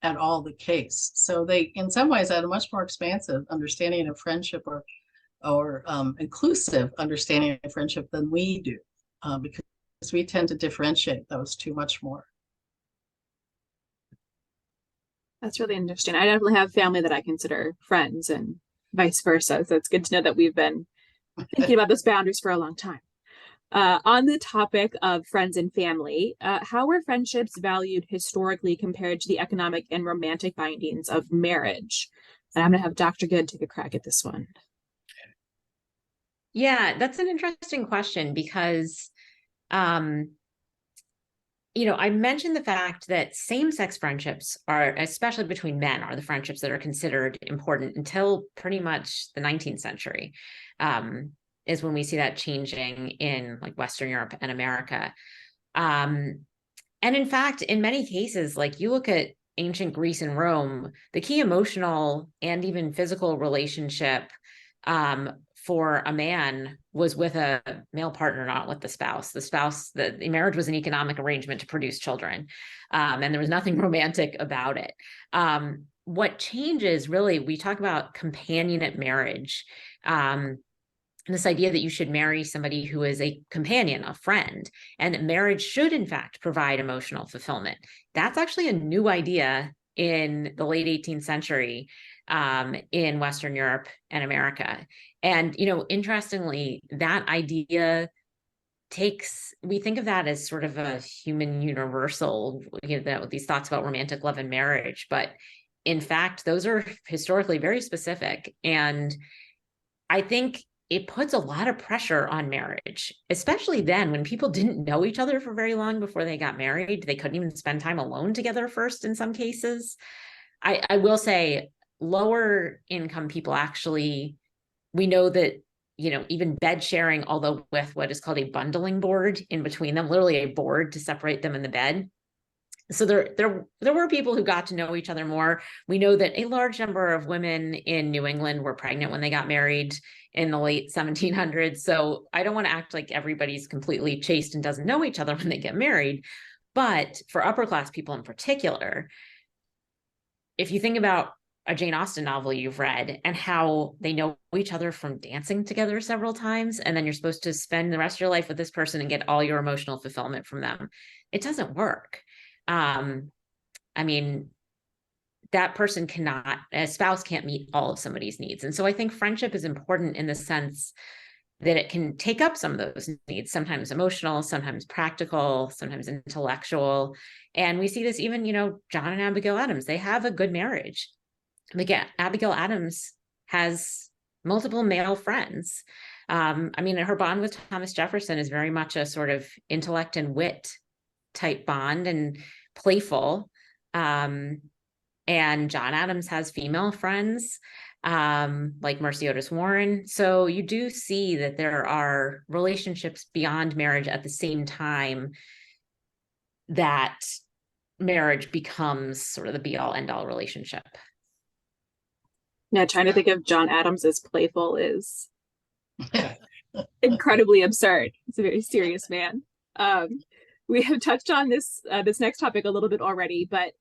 at all the case. So they, in some ways, had a much more expansive understanding of friendship or inclusive understanding of friendship than we do, because we tend to differentiate those two much more. That's really interesting. I definitely have family that I consider friends and vice versa. So it's good to know that we've been thinking about those boundaries for a long time. On the topic of friends and family, how were friendships valued historically compared to the economic and romantic bindings of marriage? And I'm going to have Dr. Good take a crack at this one. Yeah, that's an interesting question because, I mentioned the fact that same-sex friendships are, especially between men, are the friendships that are considered important until pretty much the 19th century. Is when we see that changing in like Western Europe and America. And in fact, in many cases, like you look at ancient Greece and Rome, the key emotional and even physical relationship for a man was with a male partner, not with the spouse. The marriage was an economic arrangement to produce children. And there was nothing romantic about it. What changes really, we talk about companionate marriage. This idea that you should marry somebody who is a companion, a friend, and that marriage should, in fact, provide emotional fulfillment. That's actually a new idea in the late 18th century in Western Europe and America. And, interestingly, that idea we think of that as sort of a human universal, these thoughts about romantic love and marriage. But in fact, those are historically very specific. And I think it puts a lot of pressure on marriage, especially then when people didn't know each other for very long before they got married. They couldn't even spend time alone together first in some cases. I will say lower income people actually, we know that, even bed sharing, although with what is called a bundling board in between them, literally a board to separate them in the bed. So there were people who got to know each other more. We know that a large number of women in New England were pregnant when they got married in the late 1700s. So I don't want to act like everybody's completely chaste and doesn't know each other when they get married. But for upper class people in particular, if you think about a Jane Austen novel you've read and how they know each other from dancing together several times, and then you're supposed to spend the rest of your life with this person and get all your emotional fulfillment from them, it doesn't work. I mean, that person a spouse can't meet all of somebody's needs. And so I think friendship is important in the sense that it can take up some of those needs, sometimes emotional, sometimes practical, sometimes intellectual. And we see this even, John and Abigail Adams, they have a good marriage. Again, Abigail Adams has multiple male friends. Her bond with Thomas Jefferson is very much a sort of intellect and wit type bond, and playful. And John Adams has female friends, like Mercy Otis Warren. So you do see that there are relationships beyond marriage at the same time that marriage becomes sort of the be-all end-all relationship. Yeah, trying to think of John Adams as playful is incredibly absurd. He's a very serious man. We have touched on this next topic a little bit already, but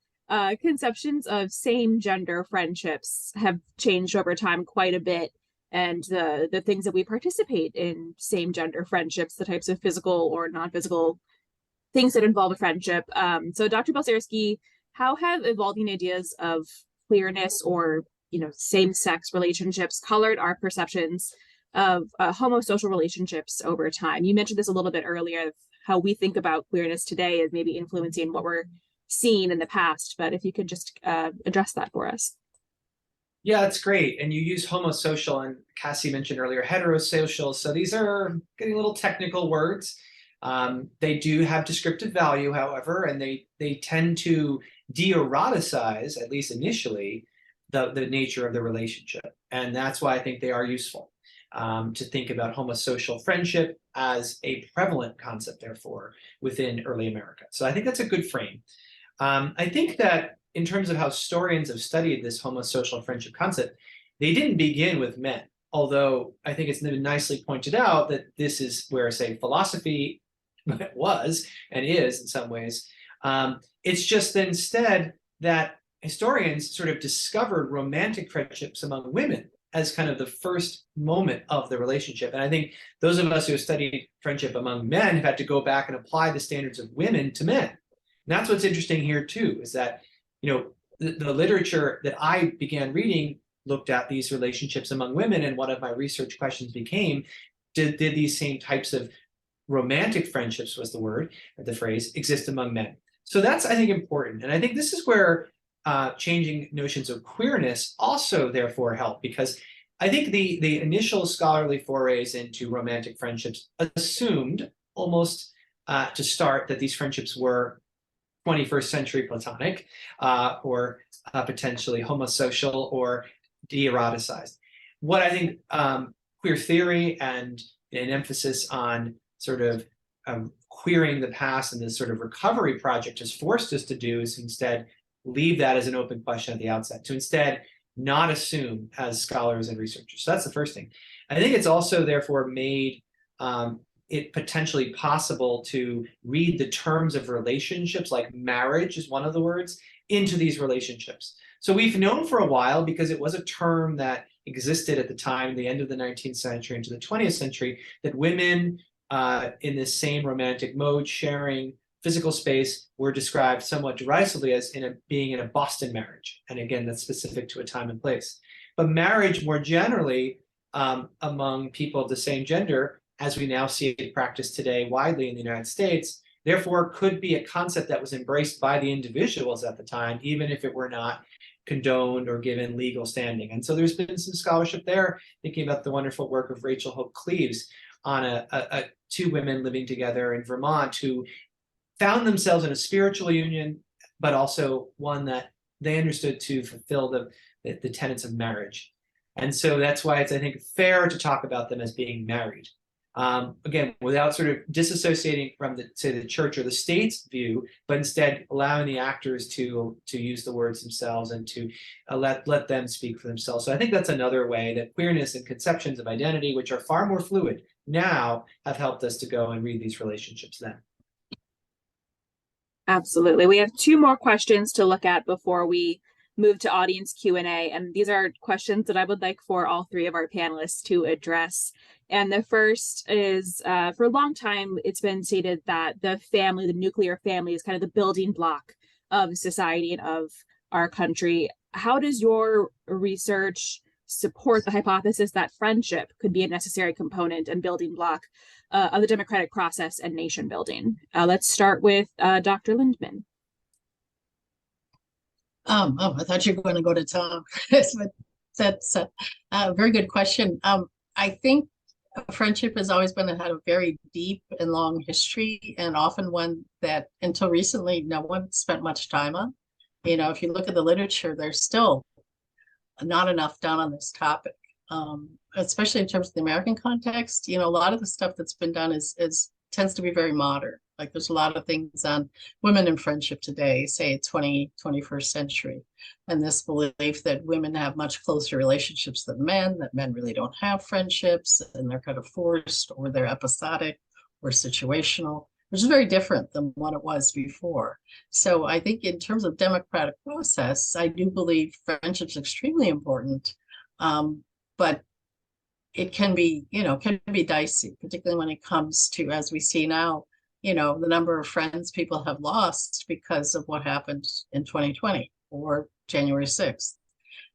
conceptions of same-gender friendships have changed over time quite a bit, and the things that we participate in same-gender friendships, the types of physical or non-physical things that involve a friendship. So Dr. Balcerski, how have evolving ideas of queerness or same-sex relationships colored our perceptions of homosocial relationships over time? You mentioned this a little bit earlier, how we think about queerness today is maybe influencing what we're seeing in the past, but if you could just address that for us. Yeah, that's great. And you use homosocial, and Cassie mentioned earlier heterosocial. So these are getting a little technical words. They do have descriptive value, however, and they tend to de-eroticize, at least initially, the nature of the relationship. And that's why I think they are useful, to think about homosocial friendship as a prevalent concept, therefore, within early America. So I think that's a good frame. I think that in terms of how historians have studied this homosocial friendship concept, they didn't begin with men, although I think it's been nicely pointed out that this is where, say, philosophy was and is in some ways. It's just that instead that historians sort of discovered romantic friendships among women as kind of the first moment of the relationship. And I think those of us who have studied friendship among men have had to go back and apply the standards of women to men. And that's what's interesting here too, is that, the literature that I began reading looked at these relationships among women, and one of my research questions became, did these same types of romantic friendships, was the word, or the phrase, exist among men? So that's, I think, important. And I think this is where changing notions of queerness also therefore help, because I think the initial scholarly forays into romantic friendships assumed almost to start that these friendships were 21st century platonic, or potentially homosocial or de-eroticized. What I think queer theory and an emphasis on sort of queering the past and this sort of recovery project has forced us to do is instead leave that as an open question at the outset, to instead not assume as scholars and researchers. So that's the first thing. I think it's also therefore made it potentially possible to read the terms of relationships, like marriage is one of the words, into these relationships. So we've known for a while, because it was a term that existed at the time, the end of the 19th century into the 20th century, that women in this same romantic mode, sharing physical space, were described somewhat derisively as being in a Boston marriage. And again, that's specific to a time and place. But marriage more generally among people of the same gender, as we now see it practiced today widely in the United States, therefore could be a concept that was embraced by the individuals at the time, even if it were not condoned or given legal standing. And so there's been some scholarship there, thinking about the wonderful work of Rachel Hope Cleaves on two women living together in Vermont who found themselves in a spiritual union, but also one that they understood to fulfill the tenets of marriage. And so that's why it's, I think, fair to talk about them as being married. Again, without sort of disassociating from the church or the state's view, but instead allowing the actors to use the words themselves and to let them speak for themselves. So I think that's another way that queerness and conceptions of identity, which are far more fluid now, have helped us to go and read these relationships then. Absolutely. We have two more questions to look at before we move to audience Q&A. And these are questions that I would like for all three of our panelists to address. And the first is, for a long time, it's been stated that the nuclear family, is kind of the building block of society and of our country. How does your research support the hypothesis that friendship could be a necessary component and building block of the democratic process and nation building. Let's start with Dr. Lindman. I thought you were going to go to Tom. That's a very good question. I think friendship has always had a very deep and long history, and often one that until recently no one spent much time on. If you look at the literature, there's still not enough done on this topic, especially in terms of the American context. A lot of the stuff that's been done is tends to be very modern. Like there's a lot of things on women in friendship today, say 21st century, and this belief that women have much closer relationships than men, that men really don't have friendships, and they're kind of forced, or they're episodic or situational, which is very different than what it was before. So I think in terms of democratic process, I do believe friendship's extremely important, but it can be, can be dicey, particularly when it comes to, as we see now, the number of friends people have lost because of what happened in 2020 or January 6th.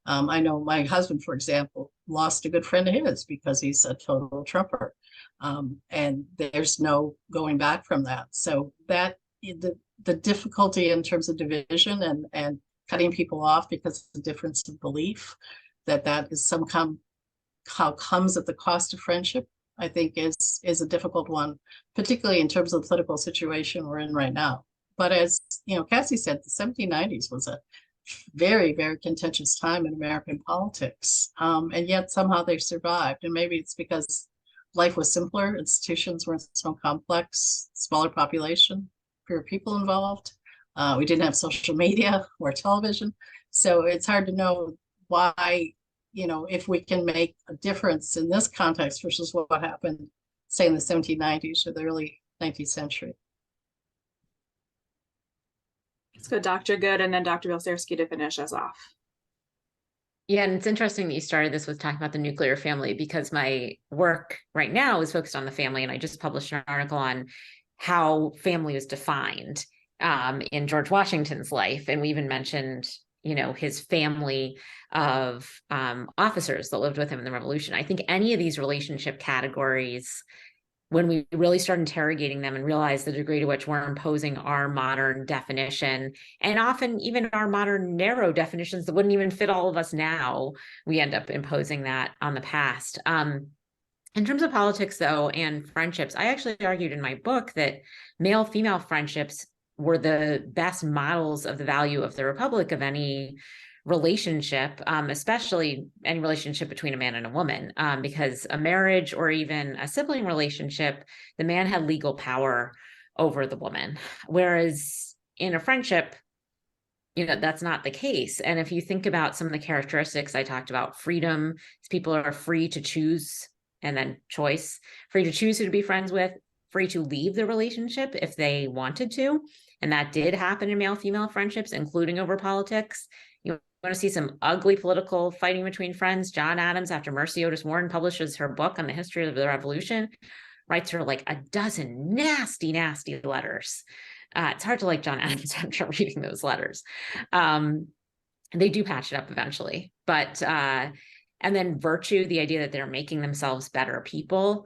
I know my husband, for example, lost a good friend of his because he's a total Trumper. And there's no going back from that. So that the difficulty in terms of division and cutting people off because of the difference of belief, that is how comes at the cost of friendship, I think is a difficult one, particularly in terms of the political situation we're in right now. But as Cassie said, the 1790s was a very, very contentious time in American politics. And yet somehow they survived. And maybe it's because life was simpler, institutions weren't so complex, smaller population, fewer people involved. We didn't have social media or television. So it's hard to know why, if we can make a difference in this context versus what happened, say, in the 1790s or the early 19th century. Let's go Dr. Good and then Dr. Balcerski to finish us off. Yeah, and it's interesting that you started this with talking about the nuclear family, because my work right now is focused on the family, and I just published an article on how family was defined in George Washington's life. And we even mentioned, his family of officers that lived with him in the Revolution. I think any of these relationship categories, when we really start interrogating them and realize the degree to which we're imposing our modern definition, and often even our modern narrow definitions that wouldn't even fit all of us now, we end up imposing that on the past. In terms of politics, though, and friendships, I actually argued in my book that male-female friendships were the best models of the value of the Republic of any relationship, especially any relationship between a man and a woman, because a marriage or even a sibling relationship, the man had legal power over the woman. Whereas in a friendship, that's not the case. And if you think about some of the characteristics I talked about, freedom, people are free to choose, and then choice, free to choose who to be friends with, free to leave the relationship if they wanted to. And that did happen in male-female friendships, including over politics. You want to see some ugly political fighting between friends? John Adams, after Mercy Otis Warren publishes her book on the history of the Revolution, writes her like a dozen nasty, nasty letters. It's hard to like John Adams after reading those letters. They do patch it up eventually. But, and then virtue, the idea that they're making themselves better people.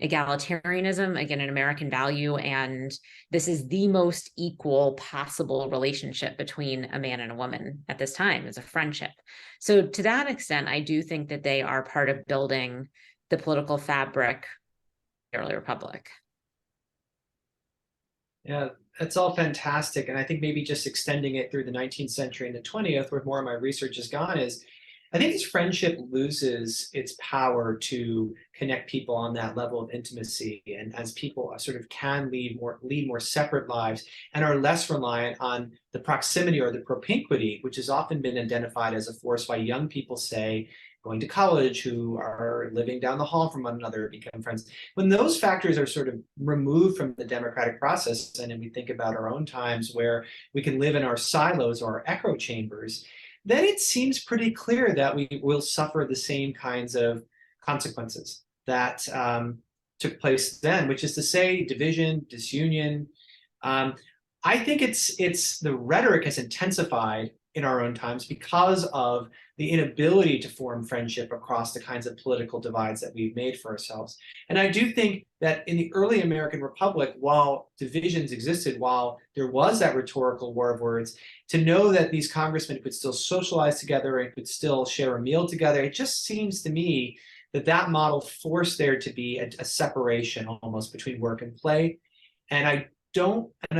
Egalitarianism, again, an American value, and this is the most equal possible relationship between a man and a woman at this time, as a friendship. So to that extent, I do think that they are part of building the political fabric of the early republic. Yeah, that's all fantastic. And I think maybe just extending it through the 19th century and the 20th, where more of my research has gone, is I think as friendship loses its power to connect people on that level of intimacy, and as people sort of can lead more separate lives and are less reliant on the proximity or the propinquity, which has often been identified as a force by young people, say, going to college, who are living down the hall from one another, become friends. When those factors are sort of removed from the democratic process, and then we think about our own times where we can live in our silos or our echo chambers, then it seems pretty clear that we will suffer the same kinds of consequences that took place then, which is to say division, disunion. I think it's the rhetoric has intensified in our own times because of the inability to form friendship across the kinds of political divides that we've made for ourselves. And I do think that in the early American Republic, while divisions existed, while there was that rhetorical war of words, to know that these congressmen could still socialize together and could still share a meal together, it just seems to me that that model forced there to be a separation almost between work and play. And I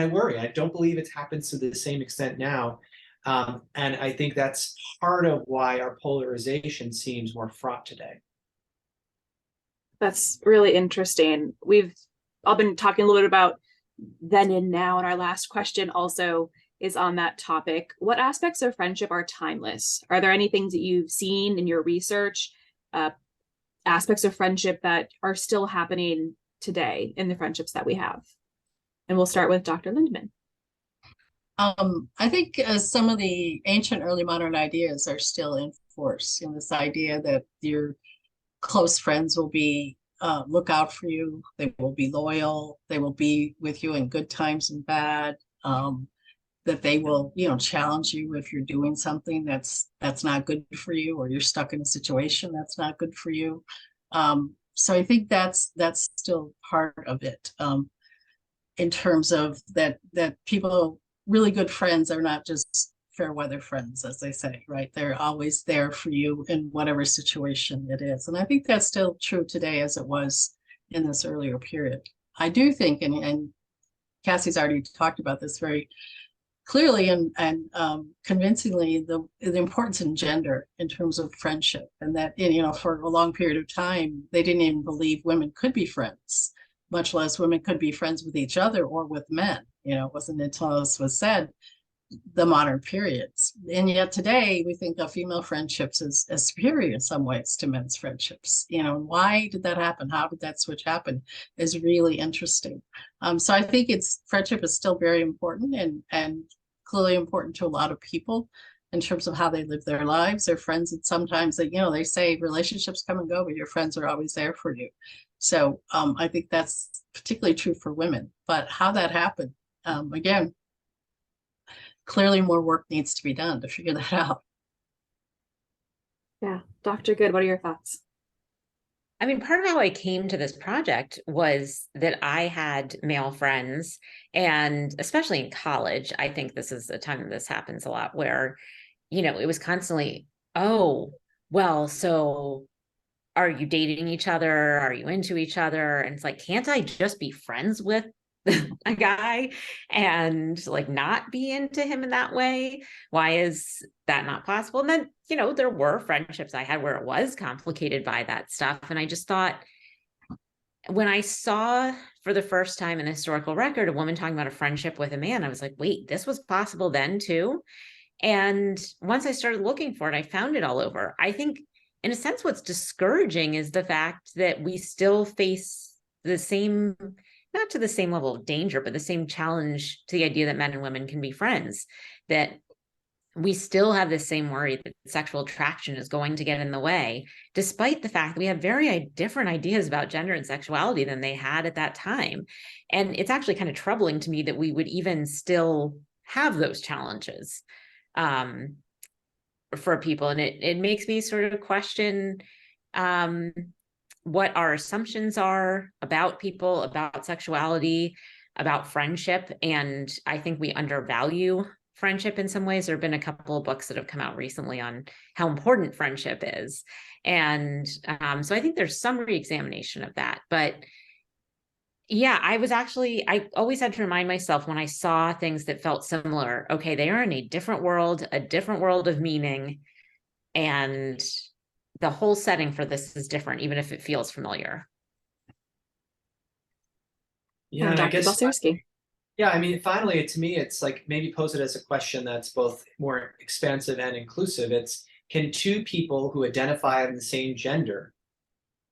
worry, I don't believe it happens to the same extent now. And I think that's part of why our polarization seems more fraught today. That's really interesting. We've all been talking a little bit about then and now, and our last question also is on that topic. What aspects of friendship are timeless? Are there any things that you've seen in your research, aspects of friendship that are still happening today in the friendships that we have? And we'll start with Dr. Lindman. I think some of the ancient early modern ideas are still in force. In this idea that your close friends will be look out for you, they will be loyal, they will be with you in good times and bad, that they will, challenge you if you're doing something that's not good for you, or you're stuck in a situation that's not good for you. So I think that's still part of it, in terms of that people, really good friends are not just fair weather friends, as they say, right? They're always there for you in whatever situation it is. And I think that's still true today as it was in this earlier period. I do think, and Cassie's already talked about this very clearly and convincingly, the importance in gender in terms of friendship, and that, for a long period of time, they didn't even believe women could be friends, much less women could be friends with each other or with men. It wasn't until this was said, the modern periods. And yet today we think of female friendships as superior in some ways to men's friendships. Why did that happen? How did that switch happen? Is really interesting. So I think friendship is still very important and clearly important to a lot of people in terms of how they live their lives. Their friends, and sometimes they say relationships come and go, but your friends are always there for you. So I think that's particularly true for women. But how that happened, again, clearly more work needs to be done to figure that out. Yeah. Dr. Good, what are your thoughts? I mean, part of how I came to this project was that I had male friends, and especially in college, I think this is a time that this happens a lot, where, it was constantly, oh, well, so are you dating each other? Are you into each other? And it's like, can't I just be friends with a guy and not be into him in that way? Why is that not possible? And then, there were friendships I had where it was complicated by that stuff. And I just thought, when I saw for the first time in the historical record a woman talking about a friendship with a man, I was like, wait, this was possible then too. And once I started looking for it, I found it all over. I think, in a sense, what's discouraging is the fact that we still face the same, not to the same level of danger, but the same challenge to the idea that men and women can be friends, that we still have the same worry that sexual attraction is going to get in the way, despite the fact that we have very different ideas about gender and sexuality than they had at that time. And it's actually kind of troubling to me that we would even still have those challenges for people. And it makes me sort of question what our assumptions are about people, about sexuality, about friendship. And I think we undervalue friendship in some ways. There have been a couple of books that have come out recently on how important friendship is. And so I think there's some reexamination of that. But yeah, I always had to remind myself when I saw things that felt similar, okay, they are in a different world of meaning. And the whole setting for this is different, even if it feels familiar. Yeah, and I Dr. guess Balcerski. Yeah, I mean, finally, to me, it's like maybe pose it as a question that's both more expansive and inclusive. It's, can two people who identify in the same gender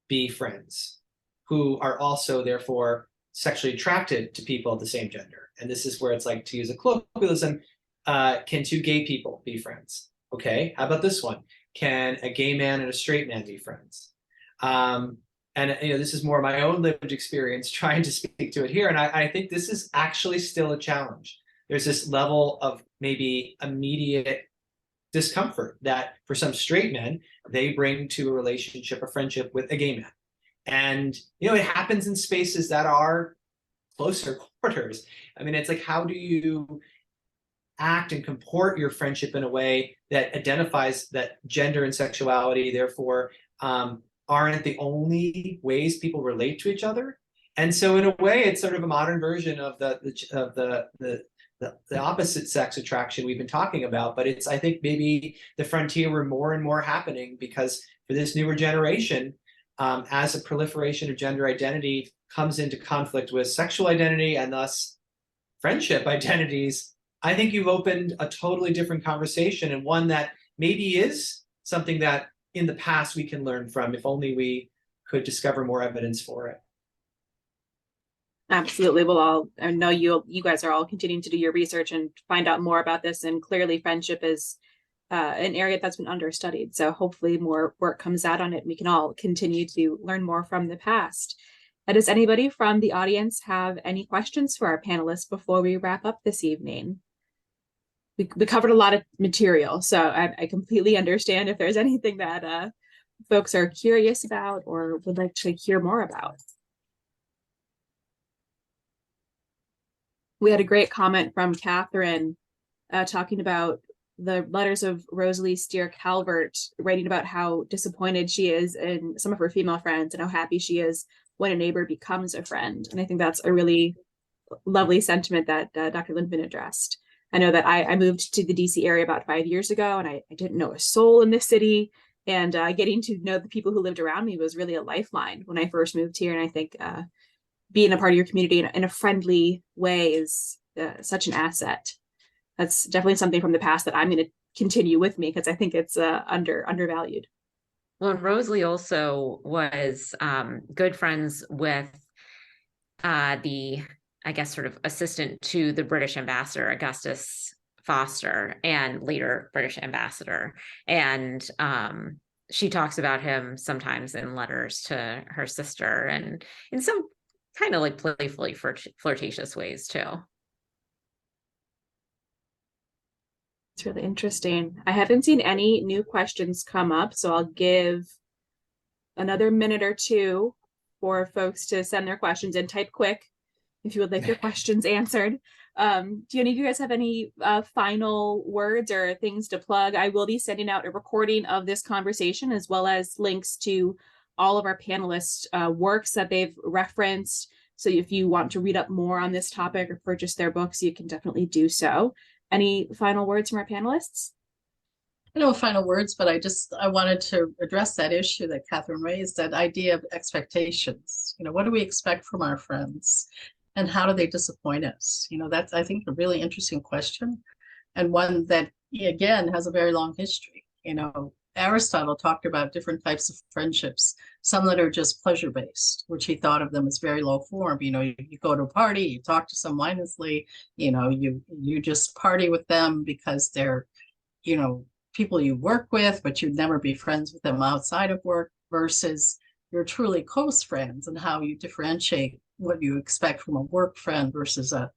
be friends, who are also therefore sexually attracted to people of the same gender? And this is where it's like, to use a colloquialism, can two gay people be friends? Okay, how about this one? Can a gay man and a straight man be friends? And this is more my own lived experience trying to speak to it here. And I think this is actually still a challenge. There's this level of maybe immediate discomfort that for some straight men, they bring to a relationship, a friendship with a gay man. And, it happens in spaces that are closer quarters. I mean, it's like, how do you act and comport your friendship in a way that identifies that gender and sexuality, therefore, aren't the only ways people relate to each other? And so, in a way, it's sort of a modern version of the opposite sex attraction we've been talking about. But it's, I think, maybe the frontier where more and more happening, because for this newer generation, as a proliferation of gender identity comes into conflict with sexual identity and thus friendship identities, I think you've opened a totally different conversation, and one that maybe is something that in the past we can learn from, if only we could discover more evidence for it. Absolutely. Well, I know you guys are all continuing to do your research and find out more about this. And clearly friendship is an area that's been understudied. So hopefully more work comes out on it. We can all continue to learn more from the past. Does anybody from the audience have any questions for our panelists before we wrap up this evening? We covered a lot of material, so I completely understand if there's anything that folks are curious about or would like to hear more about. We had a great comment from Catherine talking about the letters of Rosalie Steer Calvert, writing about how disappointed she is in some of her female friends and how happy she is when a neighbor becomes a friend. And I think that's a really lovely sentiment that Dr. Lindman addressed. I know that I moved to the DC area about 5 years ago, and I didn't know a soul in this city. And getting to know the people who lived around me was really a lifeline when I first moved here. And I think being a part of your community in a friendly way is such an asset. That's definitely something from the past that I'm going to continue with me, because I think it's undervalued. Well, and Rosalie also was good friends with the, I guess, sort of assistant to the British ambassador, Augustus Foster, and later British ambassador. And she talks about him sometimes in letters to her sister, and in some kind of like playfully flirtatious ways too. It's really interesting. I haven't seen any new questions come up, so I'll give another minute or two for folks to send their questions in. Type quick if you would like your questions answered. Do any of you guys have any final words or things to plug? I will be sending out a recording of this conversation, as well as links to all of our panelists' works that they've referenced. So if you want to read up more on this topic or purchase their books, you can definitely do so. Any final words from our panelists? No final words, but I wanted to address that issue that Catherine raised, that idea of expectations. What do we expect from our friends, and how do they disappoint us? That's, I think, a really interesting question, and one that, again, has a very long history. Aristotle talked about different types of friendships, some that are just pleasure-based, which he thought of them as very low form. You go to a party, you talk to some mindlessly, you just party with them because they're, people you work with, but you'd never be friends with them outside of work, versus your truly close friends, and how you differentiate what you expect from a work friend versus a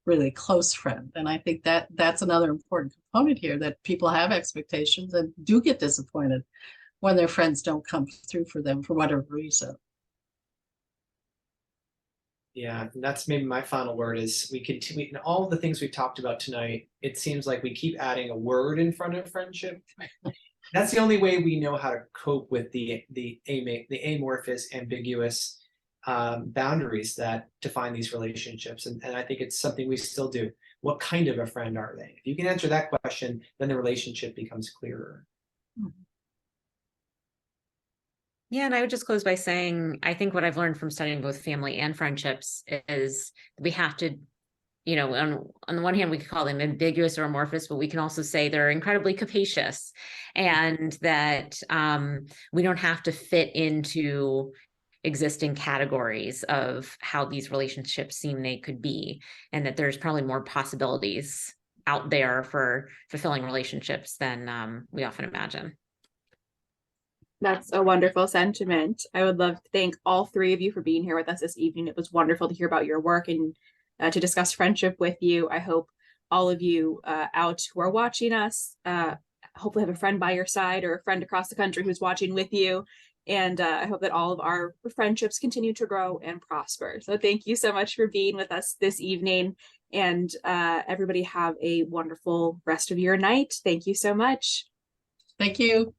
really close friend. And I think that that's another important component here, that people have expectations and do get disappointed when their friends don't come through for them for whatever reason. Yeah, that's maybe my final word. Is we continue in all of the things we've talked about tonight. It seems like we keep adding a word in front of friendship. That's the only way we know how to cope with the amorphous, ambiguous boundaries that define these relationships. And I think it's something we still do. What kind of a friend are they? If you can answer that question, then the relationship becomes clearer. Yeah, and I would just close by saying, I think what I've learned from studying both family and friendships is we have to, on the one hand, we could call them ambiguous or amorphous, but we can also say they're incredibly capacious, and that we don't have to fit into existing categories of how these relationships seem they could be, and that there's probably more possibilities out there for fulfilling relationships than we often imagine. That's a wonderful sentiment. I would love to thank all three of you for being here with us this evening. It was wonderful to hear about your work and to discuss friendship with you. I hope all of you out who are watching us hopefully have a friend by your side or a friend across the country who's watching with you. And I hope that all of our friendships continue to grow and prosper. So thank you so much for being with us this evening. And everybody have a wonderful rest of your night. Thank you so much. Thank you.